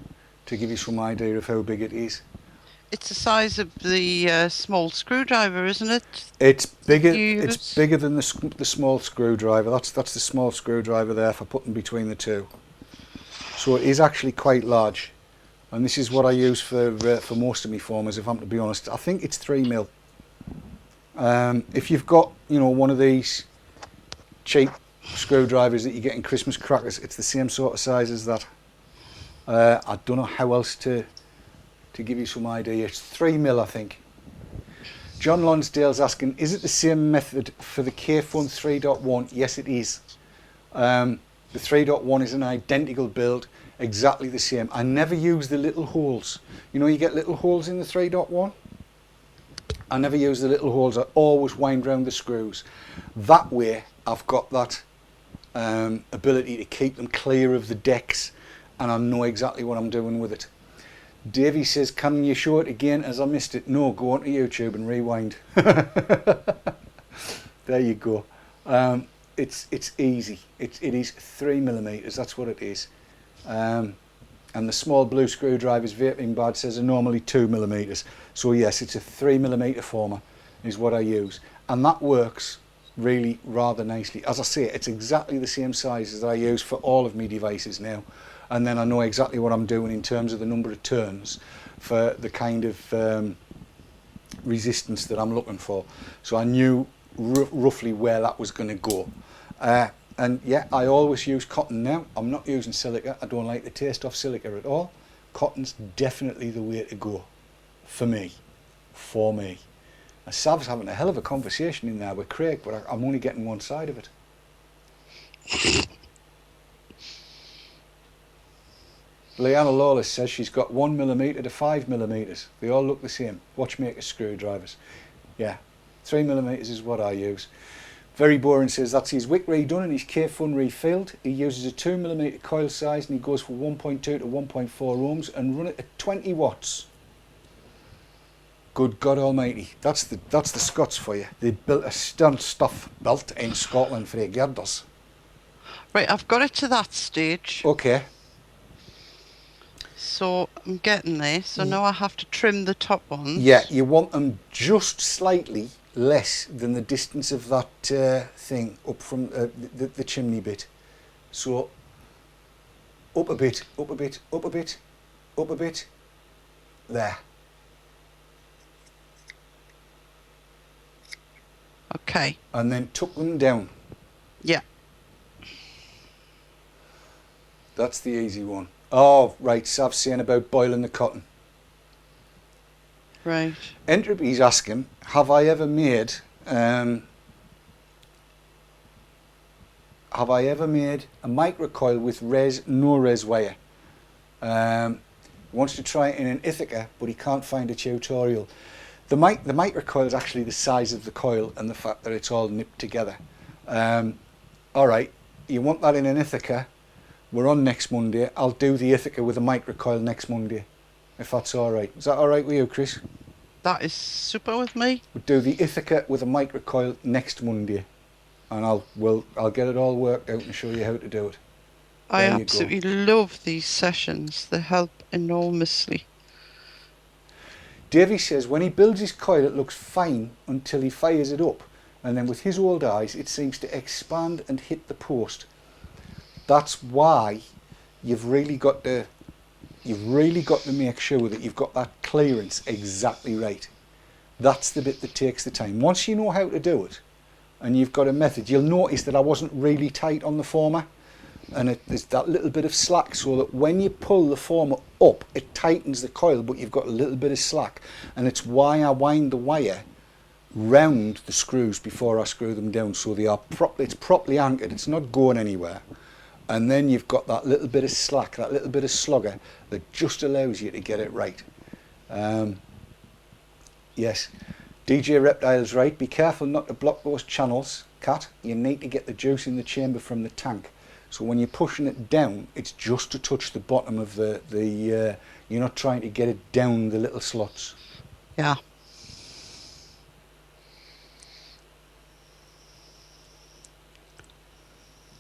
to give you some idea of how big it is? It's the size of the small screwdriver, isn't it? It's bigger. You It's use? bigger than the small screwdriver. That's the small screwdriver there for putting between the two. So it is actually quite large, and this is what I use for most of my formers. If I'm to be honest, I think it's 3 mil. If you've got one of these cheap screwdrivers that you get in Christmas crackers, it's the same sort of size as that. I don't know how else to give you some idea. It's 3 mil, I think. John Lonsdale's asking, is it the same method for the Kayfun 3.1? Yes, it is. The 3.1 is an identical build, exactly the same. I never use the little holes. You get little holes in the 3.1? I never use the little holes. I always wind round the screws. That way, I've got that ability to keep them clear of the decks, and I know exactly what I'm doing with it. Davey says, can you show it again as I missed it? No, go onto YouTube and rewind. There you go. It's easy. It is 3 millimeters. That's what it is. And the small blue screwdrivers, Vaping Bad says, are normally 2 millimeters. So yes, it's a 3 millimeter former is what I use, and that works really rather nicely. As I say, it's exactly the same size as I use for all of my devices now. And then I know exactly what I'm doing in terms of the number of turns for the kind of resistance that I'm looking for. So I knew roughly where that was going to go. And yeah, I always use cotton now. I'm not using silica. I don't like the taste of silica at all. Cotton's definitely the way to go for me. Sav's having a hell of a conversation in there with Craig, but I'm only getting one side of it. Leanna Lawless says she's got 1 millimeter to 5 millimeters. They all look the same. Watchmaker screwdrivers. Yeah, 3 millimeters is what I use. Very Boring says that's his wick redone and his Kayfun refilled. He uses a 2 millimeter coil size and he goes for 1.2 to 1.4 ohms and run it at 20 watts. Good God Almighty, that's the Scots for you. They built a stunt stuff belt in Scotland for 8 girders. Right, I've got it to that stage. Okay. So I'm getting there. So now I have to trim the top ones. Yeah, you want them just slightly less than the distance of that thing up from the chimney bit. So up a bit, up a bit, up a bit, up a bit. There. Okay. And then tuck them down. Yeah. That's the easy one. Oh, right, Sav's saying about boiling the cotton. Right. Entropy's asking, have I ever made a microcoil with no res wire? He wants to try it in an Ithaca, but he can't find a tutorial. The microcoil is actually the size of the coil and the fact that it's all nipped together. Alright, you want that in an Ithaca? We're on next Monday. I'll do the Ithaca with a microcoil next Monday, if that's alright. Is that alright with you, Chris? That is super with me. We'll do the Ithaca with a microcoil next Monday, and I'll get it all worked out and show you how to do it. I absolutely love these sessions. They help enormously. Davey says when he builds his coil it looks fine until he fires it up, and then with his old eyes it seems to expand and hit the post. That's why you've really got to make sure that you've got that clearance exactly right. That's the bit that takes the time. Once you know how to do it and you've got a method, you'll notice that I wasn't really tight on the former, and there's that little bit of slack, so that when you pull the former up it tightens the coil, but you've got a little bit of slack, and it's why I wind the wire round the screws before I screw them down, so they are it's properly anchored, it's not going anywhere. And then you've got that little bit of slack, that little bit of slugger that just allows you to get it right. Yes, DJ Reptile's right. Be careful not to block those channels, Cat. You need to get the juice in the chamber from the tank. So when you're pushing it down, it's just to touch the bottom of the you're not trying to get it down the little slots. Yeah.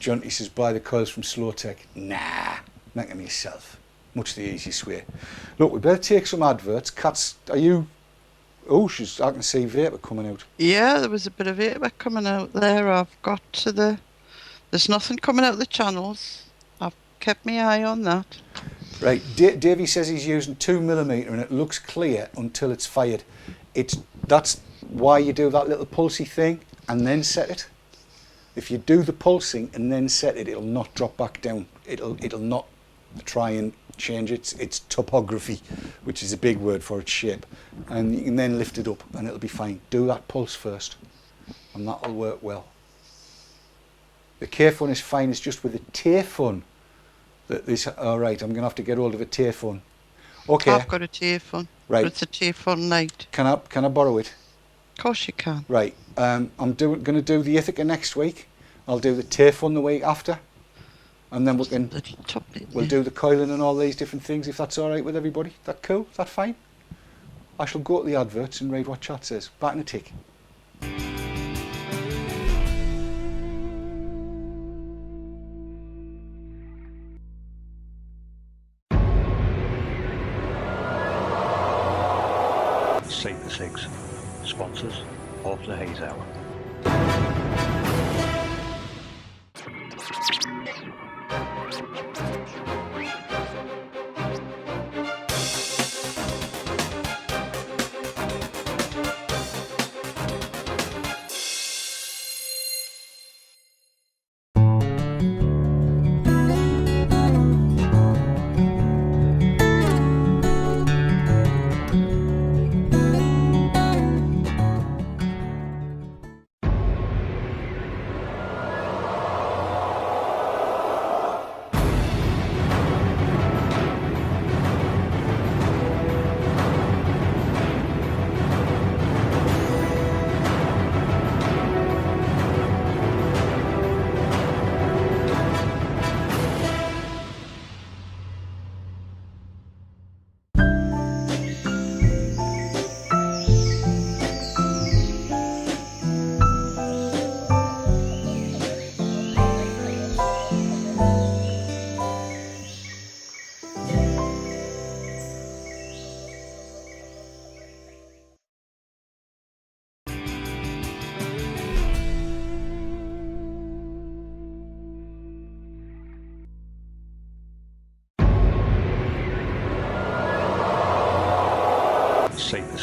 John, says, buy the coils from Slow Tech. Nah, make them yourself. Much the easiest way. Look, we better take some adverts. Kat's, are you... Oh, I can see vapor coming out. Yeah, there was a bit of vapor coming out there. I've got to the... There's nothing coming out the channels. I've kept my eye on that. Right, Davey says he's using 2mm and it looks clear until it's fired. That's why you do that little pulsy thing and then set it. If you do the pulsing and then set it, it'll not drop back down. It'll not try and change its topography, which is a big word for its shape. And you can then lift it up and it'll be fine. Do that pulse first and that'll work well. The Kayfun is fine, it's just with the Kayfun that this... Alright, I'm going to have to get hold of a Kayfun. Okay. I've got a Kayfun. Right. But it's a Kayfun Lite. Can I borrow it? Of course you can. Right. I'm going to do the Ithaca next week. I'll do the Kayfun the week after. And then we'll do the coiling and all these different things, if that's alright with everybody. That cool? Is that fine? I shall go to the adverts and read what chat says. Back in a tick. e-cigs, sponsors of the Haze Hour.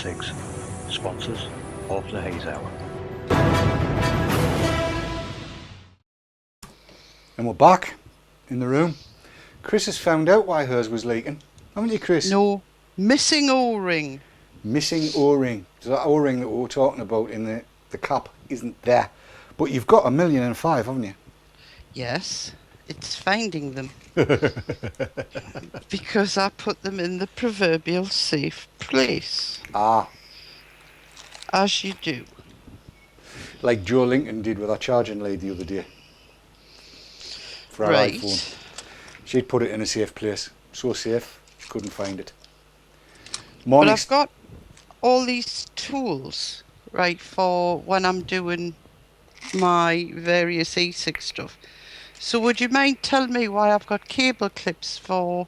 e-cigs, sponsors of the Haze Hour. And we're back in the room. Chris has found out why hers was leaking. Haven't you, Chris? No. Missing O-ring. Missing O-ring. So that O-ring that we were talking about in the cap isn't there. But you've got 1,000,005, haven't you? Yes. It's finding them. Because I put them in the proverbial safe place. Ah. As you do. Like Joe Lincoln did with our charging lead the other day. For our Right. iPhone. She'd put it in a safe place. So safe, couldn't find it. But I've got all these tools, right, for when I'm doing my various e-cigs stuff. So would you mind telling me why I've got cable clips for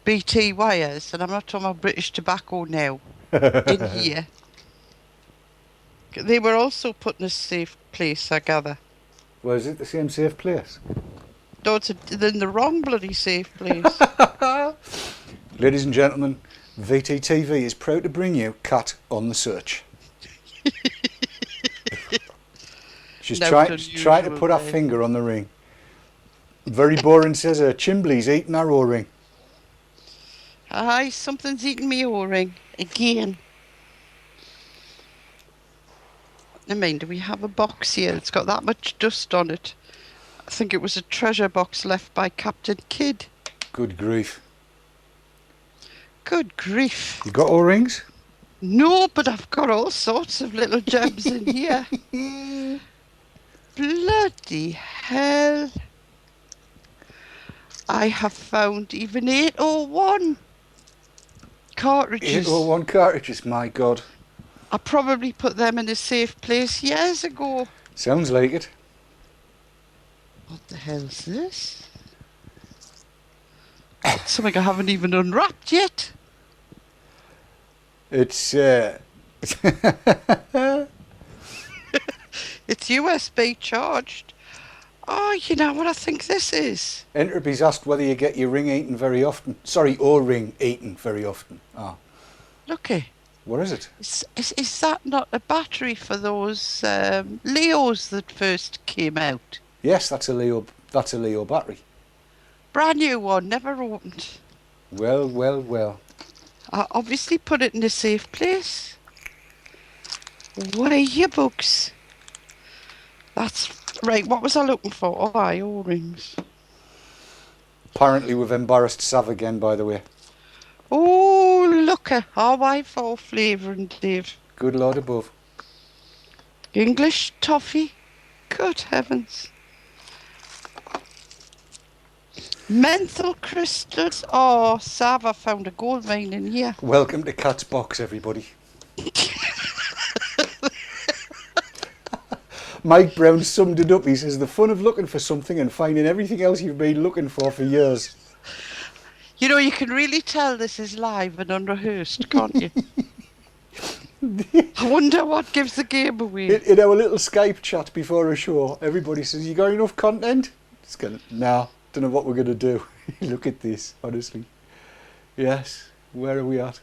BT wires, and I'm not talking about British Tobacco now, in here? They were also put in a safe place, I gather. Well, is it the same safe place? No, it's in the wrong bloody safe place. Ladies and gentlemen, VTTV is proud to bring you Cat on the Search. She's trying to put her finger on the ring. Very boring, says her. Chimbley's eating her O-ring. Aye, something's eating me O-ring again. I mean, do we have a box here? It's got that much dust on it. I think it was a treasure box left by Captain Kidd. Good grief. Good grief. You got O-rings? No, but I've got all sorts of little gems in here. Bloody hell. I have found even 801 cartridges. 801 cartridges, my God. I probably put them in a safe place years ago. Sounds like it. What the hell's this? Something I haven't even unwrapped yet. It's It's USB charged. Oh, you know what I think this is? Entropy's asked whether you get your ring eaten very often. Sorry, O-ring eaten very often. Ah, Looky. what is it? Is that not a battery for those Leos that first came out? Yes, that's a Leo. That's a Leo battery. Brand new one, never opened. Well, well, well. I obviously put it in a safe place. What are your books? That's right. What was I looking for? Oh, O-rings. Apparently, we've embarrassed Sav again. By the way, Oh, look at RY4 flavouring, Dave. good Lord above. English toffee. Good heavens. Menthol crystals. Oh, Sav, I found a gold mine in here. Welcome to Cat's Box, everybody. Mike Brown summed it up. He says, the fun of looking for something and finding everything else you've been looking for years. You know, you can really tell this is live and unrehearsed, can't you? I wonder what gives the game away. In our little Skype chat before a show, everybody says, you got enough content? It's going, nah, don't know what we're going to do. Look at this, honestly. Yes, where are we at?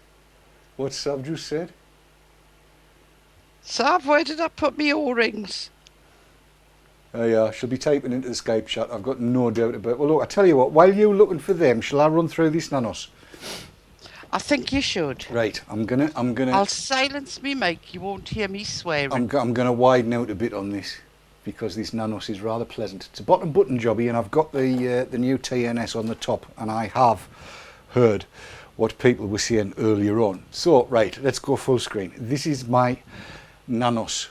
What's Sav just said? Sav, where did I put my O-rings? Oh yeah, she'll be typing into the Skype chat, I've got no doubt about it. Well look, I tell you what, while you're looking for them, shall I run through this Nanos? I think you should. Right, I'm gonna I'll silence me mic, you won't hear me swearing. I'm gonna widen out a bit on this because this Nanos is rather pleasant. It's a bottom button jobby, and I've got the new TNS on the top, and I have heard what people were saying earlier on. So right, let's go full screen. This is my Nanos,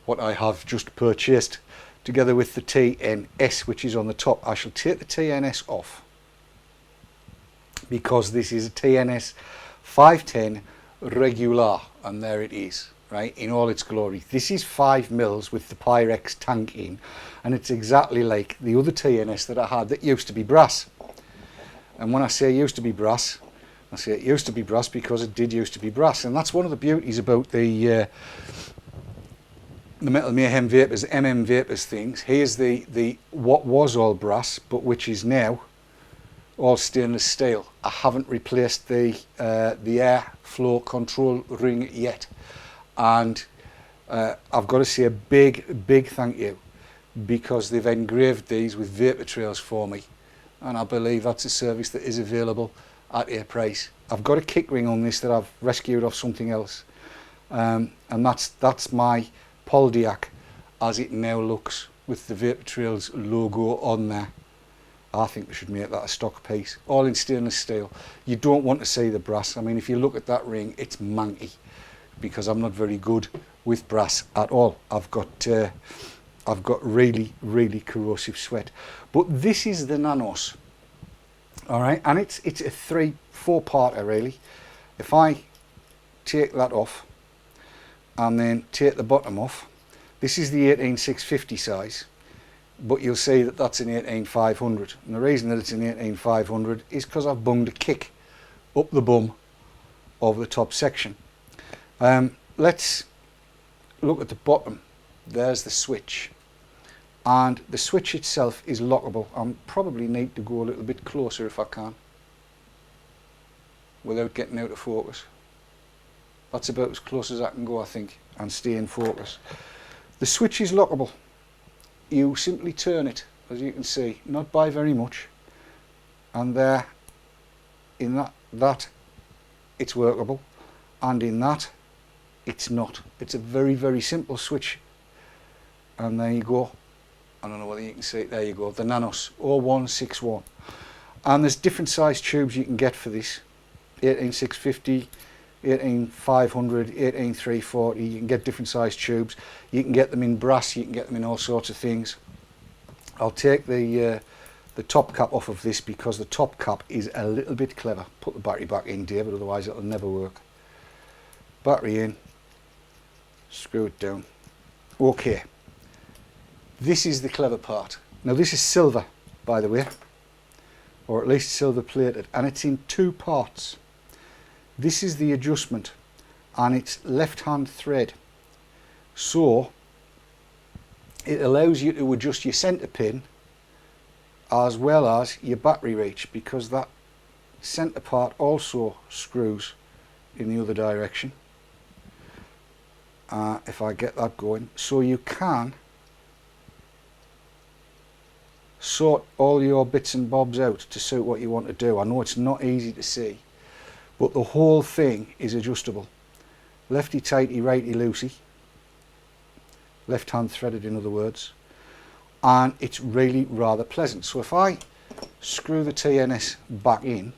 what I have just purchased, together with the TNS, which is on the top. I shall take the TNS off because this is a TNS 510 regular, and there it is, right, in all its glory. This is 5 mils with the Pyrex tank in, and it's exactly like the other TNS that I had that used to be brass. And when I say used to be brass, I say it used to be brass because it did used to be brass, and that's one of the beauties about the Metal Mayhem Vapors, MMVapors things. Here's the what was all brass, but which is now all stainless steel. I haven't replaced the airflow control ring yet, and I've got to say a big thank you, because they've engraved these with vapor trails for me, and I believe that's a service that is available at a price. I've got a kick ring on this that I've rescued off something else, and that's my Poldiac as it now looks, with the Vapor Trails logo on there. I think we should make that a stock piece, all in stainless steel. You don't want to see the brass. I mean, if you look at that ring, it's manky, because I'm not very good with brass at all. I've got really corrosive sweat. But this is the Nanos, all right, and it's a 3-4-parter really. If I take that off and then take the bottom off, this is the 18650 size, but you'll see that that's an 18500, and the reason that it's an 18500 is because I've bunged a kick up the bum of the top section. Let's look at the bottom. There's the switch, and the switch itself is lockable. I probably need to go a little bit closer if I can without getting out of focus. That's about as close as I can go, I think, and stay in focus. The switch is lockable. You simply turn it, as you can see, not by very much, and there, in that it's workable, and in that it's not. It's a very simple switch, and there you go. I don't know whether you can see it. There you go, the Nanos 0161, and there's different size tubes you can get for this. 18650, 18500, 18340. You can get different size tubes. You can get them in brass, you can get them in all sorts of things. I'll take the top cap off of this because the top cap is a little bit clever. Put the battery back in, David, otherwise it'll never work. Battery in, screw it down. Okay, this is the clever part. Now this is silver, by the way, or at least silver plated, and it's in 2 parts. This is the adjustment, and it's left hand thread, so it allows you to adjust your centre pin as well as your battery reach, because that centre part also screws in the other direction. If I get that going, so you can sort all your bits and bobs out to suit what you want to do. I know it's not easy to see, but the whole thing is adjustable. Lefty tighty, righty loosey, left hand threaded in other words, and it's really rather pleasant. So if I screw the TNS back in,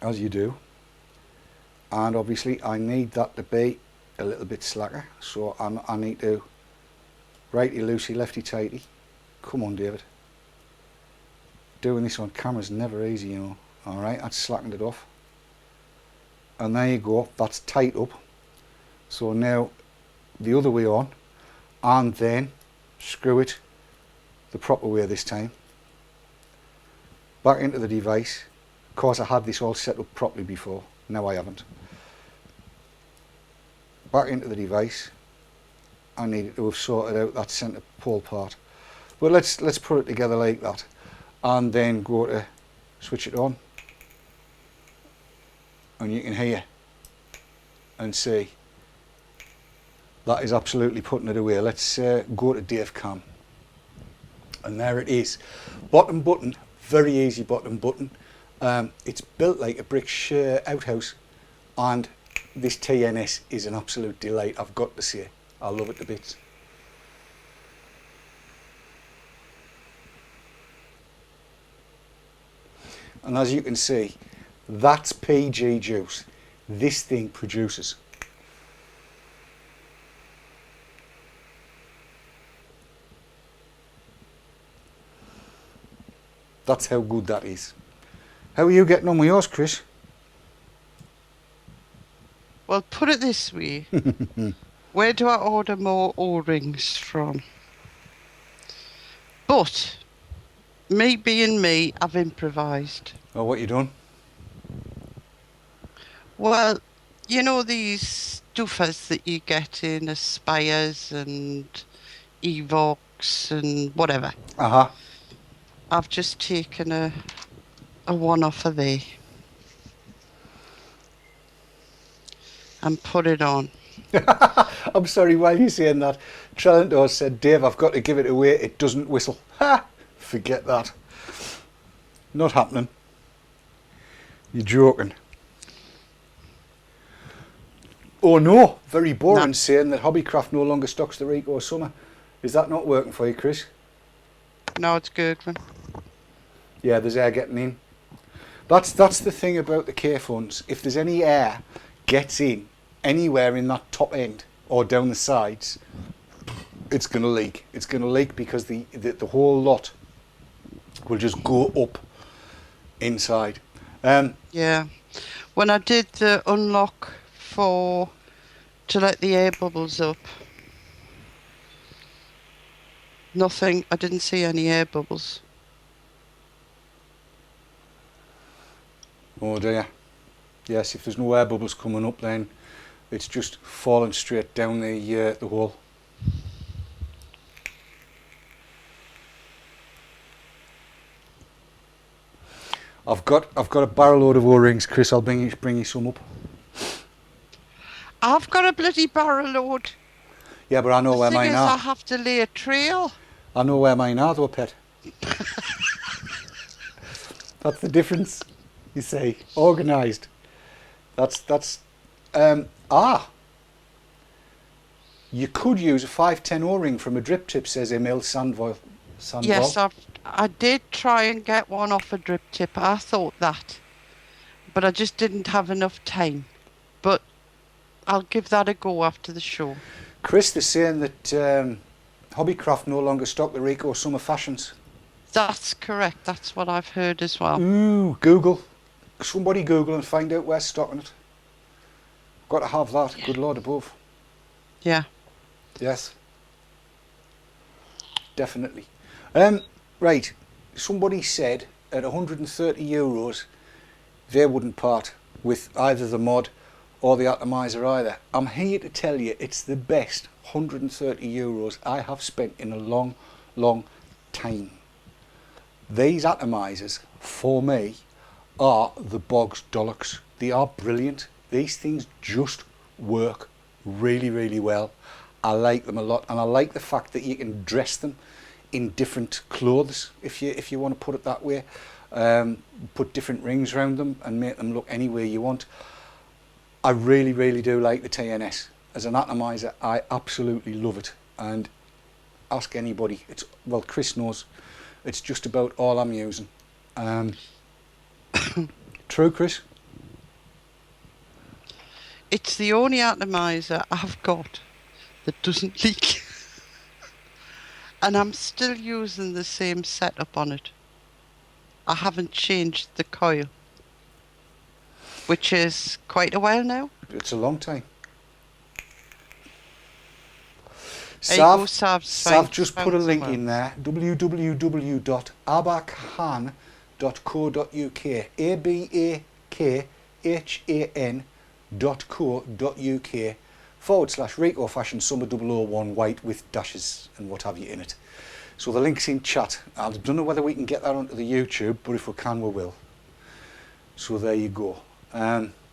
as you do, and obviously I need that to be a little bit slacker, so I need to righty loosey, lefty tighty. Come on, David. Doing this on camera is never easy, you know. Alright, that's slackened it off. And there you go, that's tight up. So now the other way on, and then screw it the proper way this time. Back into the device. Of course I had this all set up properly before, now I haven't. Back into the device. I needed to have sorted out that centre pole part, but let's put it together like that, and then go to switch it on, and you can hear and see that is absolutely putting it away. Let's go to Dave Cam, and there it is. Bottom button, very easy bottom button. It's built like a brick outhouse, and this TNS is an absolute delight, I've got to say. I love it to bits. And as you can see, that's PG juice this thing produces. That's how good that is. How are you getting on with yours, Chris? Well, put it this way. Where do I order more O-rings from? But, me being me, I've improvised. Oh, what you done? Well, you know these doofers that you get in Aspires and Evox and whatever? Uh-huh. I've just taken a one off of there and put it on. I'm sorry, while you're saying that, Trellantor said, Dave, I've got to give it away, it doesn't whistle. Ha! Forget that. Not happening. You're joking. Oh no, very boring saying that Hobbycraft no longer stocks the Rico Summer. Is that not working for you, Chris? No, it's good, man. Yeah, there's air getting in. That's the thing about the Kayfuns. If there's any air gets in anywhere in that top end or down the sides, it's going to leak. It's going to leak because the whole lot will just go up inside. Yeah. When I did the unlock to let the air bubbles up, nothing, I didn't see any air bubbles. Oh dear. Yes, if there's no air bubbles coming up, then it's just falling straight down the hole. I've got a barrel load of O-rings, Chris. I'll bring you some up. I've got a bloody barrel load. Yeah, but I know where mine I are. have to lay a trail. I know where mine are, though, pet. That's the difference. You say organised. That's you could use a 510 O-ring from a drip tip, says Emil Sandvold. Yes, I did try and get one off a drip tip. I thought that, but I just didn't have enough time. But I'll give that a go after the show. Chris, they're saying that Hobbycraft no longer stock the Rico Summer Fashions. That's correct. That's what I've heard as well. Ooh, Google. Somebody Google and find out where's stocking it. Got to have that. Yeah. Good Lord above. Yeah. Yes. definitely. Right, somebody said at €130 they wouldn't part with either the mod or the atomizer either. I'm here to tell you it's the best €130 I have spent in a long, long time. These atomizers, for me, are the Boggs Dollocks. They are brilliant. These things just work really, really well. I like them a lot, and I like the fact that you can dress them in different clothes, if you want to put it that way. Put different rings around them and make them look any way you want. I really, really do like the TNS. As an atomizer, I absolutely love it. And ask anybody. Well, Chris knows. It's just about all I'm using. True, Chris? It's the only atomizer I've got that doesn't leak. And I'm still using the same setup on it. I haven't changed the coil, which is quite a while now. It's a long time. There you go, Sav just put a link in there, www.abakhan.co.uk, abakhan.co.uk/Rico Fashion Summer 001 white with dashes and what have you in it. So the link's in chat. I don't know whether we can get that onto the YouTube, but if we can, we will. So there you go.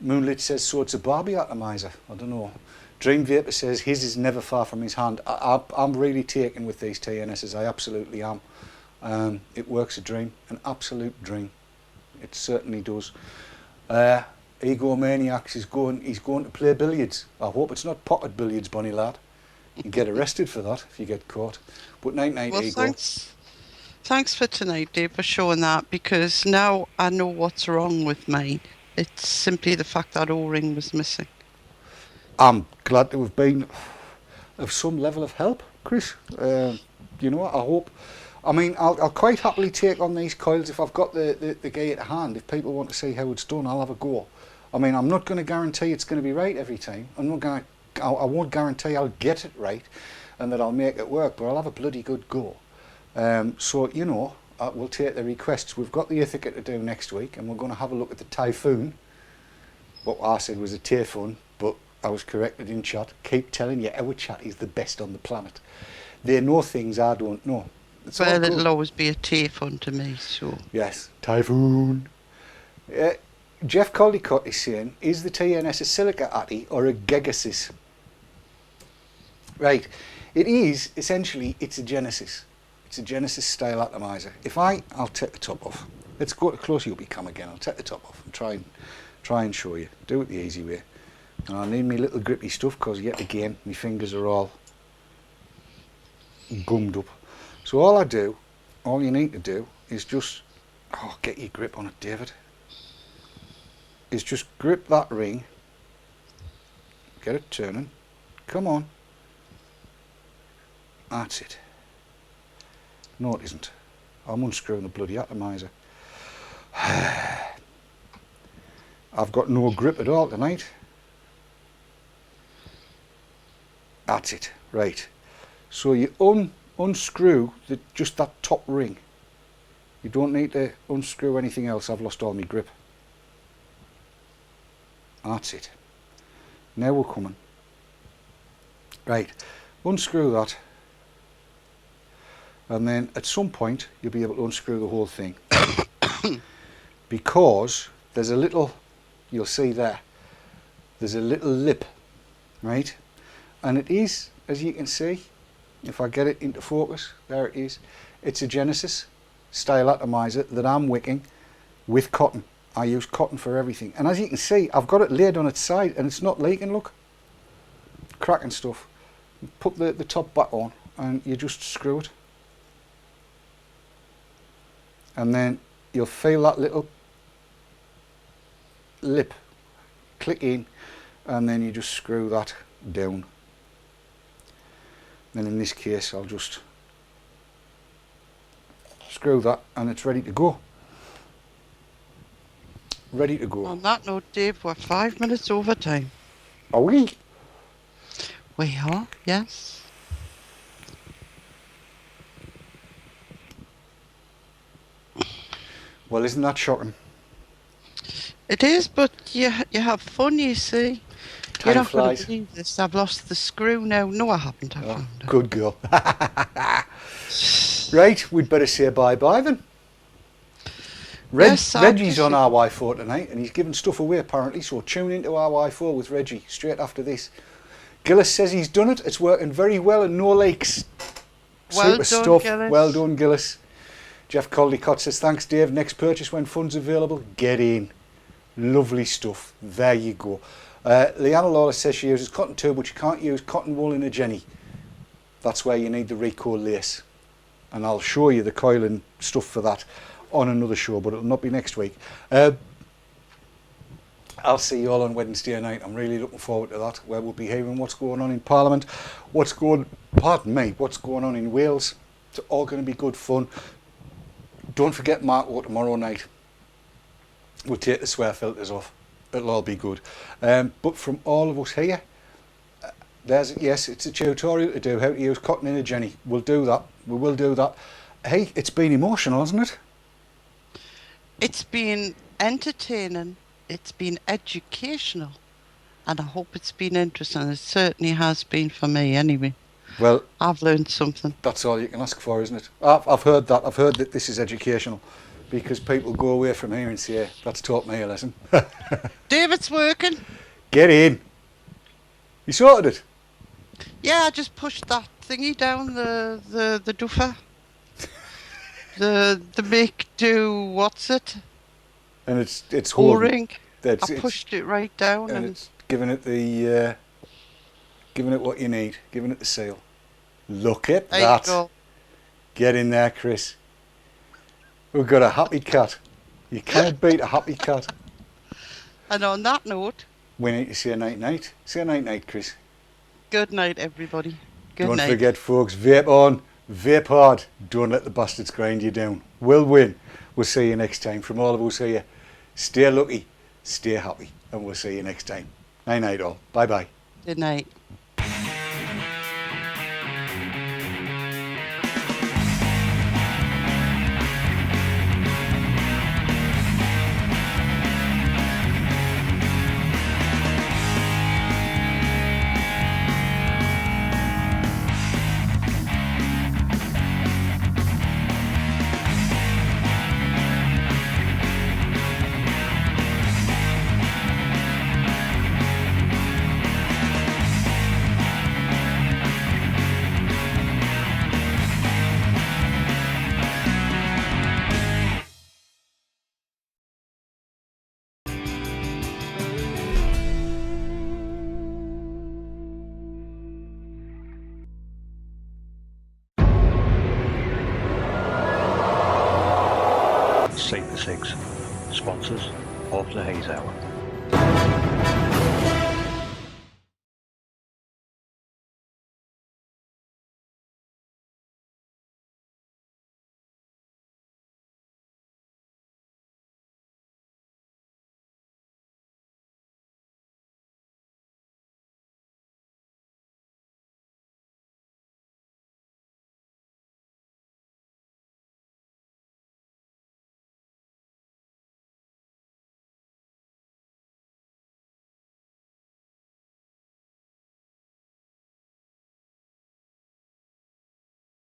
Moonlit says, so it's a Barbie atomizer. I don't know. Dream Vapor says his is never far from his hand. I'm really taken with these TNSs. I absolutely am. It works a dream, an absolute dream. It certainly does. Egomaniacs he's going to play billiards. I hope it's not pocket billiards, Bonnie lad. You get arrested for that if you get caught. But night night, well, Ego. Thanks for tonight, Dave, for showing that, because now I know what's wrong with mine. It's simply the fact that O-ring was missing. I'm glad to have been of some level of help, Chris. I hope. I mean, I'll quite happily take on these coils if I've got the gear to hand. If people want to see how it's done, I'll have a go. I mean, I'm not going to guarantee it's going to be right every time. I won't guarantee I'll get it right and that I'll make it work, but I'll have a bloody good go. So, we'll take the requests. We've got the Ithaca to do next week, and we're going to have a look at the Typhoon. What I said was a Typhoon, but I was corrected in chat. Keep telling you, our chat is the best on the planet. They know things I don't know. Well, it'll always be a Typhoon to me, so... Yes, Typhoon. Jeff Caldicott is saying, is the TNS a silica atty or a Gegasis? Right, it is, essentially, it's a Genesis. It's a Genesis style atomizer. I'll take the top off. Let's go to close up cam again. I'll take the top off and try and show you. Do it the easy way. And I need my little grippy stuff because yet again my fingers are all gummed up. So all you need to do is just, get your grip on it, David. Is just grip that ring, get it turning, come on. That's it. No, it isn't. I'm unscrewing the bloody atomizer. I've got no grip at all tonight. That's it, right. So you unscrew just that top ring. You don't need to unscrew anything else. I've lost all my grip. That's it. Now we're coming. Right, unscrew that. And then at some point you'll be able to unscrew the whole thing. Because there's a little, you'll see there's a little lip, right? And it is, as you can see, if I get it into focus, there it is. It's a Genesis style atomizer that I'm wicking with cotton. I use cotton for everything. And as you can see, I've got it laid on its side and it's not leaking, look. Cracking stuff. Put the top back on and you just screw it. And then you'll feel that little lip click in and then you just screw that down. Then in this case I'll just screw that and it's ready to go. Ready to go. On that note, Dave, we're 5 minutes over time. Are we? We are, yes. Well, isn't that shocking? It is, but you have fun, you see. You're Time not going to flies. believe this. I've lost the screw now. No, I haven't. I Oh, found it. good girl. Right, we'd better say bye-bye then. Yes, I Reggie's on just. our Y4 tonight, and he's giving stuff away apparently, so tune into our Y4 with Reggie straight after this. Gillis says he's done it. It's working very well and no leaks. Well Super done, stuff. Gillis. Well done, Gillis. Jeff Caldicott says, thanks, Dave. Next purchase when funds available. Get in. Lovely stuff. There you go. Leanna Lawless says she uses cotton too, but you can't use cotton wool in a Jenny. That's where you need the recoil lace. And I'll show you the coiling stuff for that on another show, but it'll not be next week. I'll see you all on Wednesday night. I'm really looking forward to that, where we'll be hearing what's going on in Parliament, what's going on in Wales. It's all going to be good fun. Don't forget Marco tomorrow night. We'll take the swear filters off. It'll all be good. But from all of us here, yes, it's a tutorial to do how to use cotton in a Jenny. We'll do that. We will do that. Hey, it's been emotional, hasn't it? It's been entertaining. It's been educational. And I hope it's been interesting. It certainly has been for me anyway. Well, I've learned something. that's all you can ask for, isn't it? I've heard that. I've heard that this is educational, because people go away from here and say, that's taught me a lesson. David's working. Get in. You sorted it? Yeah, I just pushed that thingy down the duffer. the make do, what's it? And it's holding. O-ring. I pushed it right down and and it's giving it the giving it what you need, giving it the seal. Look at there that. you go. Get in there, Chris. We've got a happy cat. You can't beat a happy cat. And on that note, We need to say night night. Say night night, Chris. good night, everybody. Good Don't night. forget, folks, vape on, vape hard. Don't let the bastards grind you down. We'll win. We'll see you next time. From all of us here, stay lucky, stay happy, and we'll see you next time. Night night all. Bye bye. Good night. e-cigs, sponsors of the Haze Hour.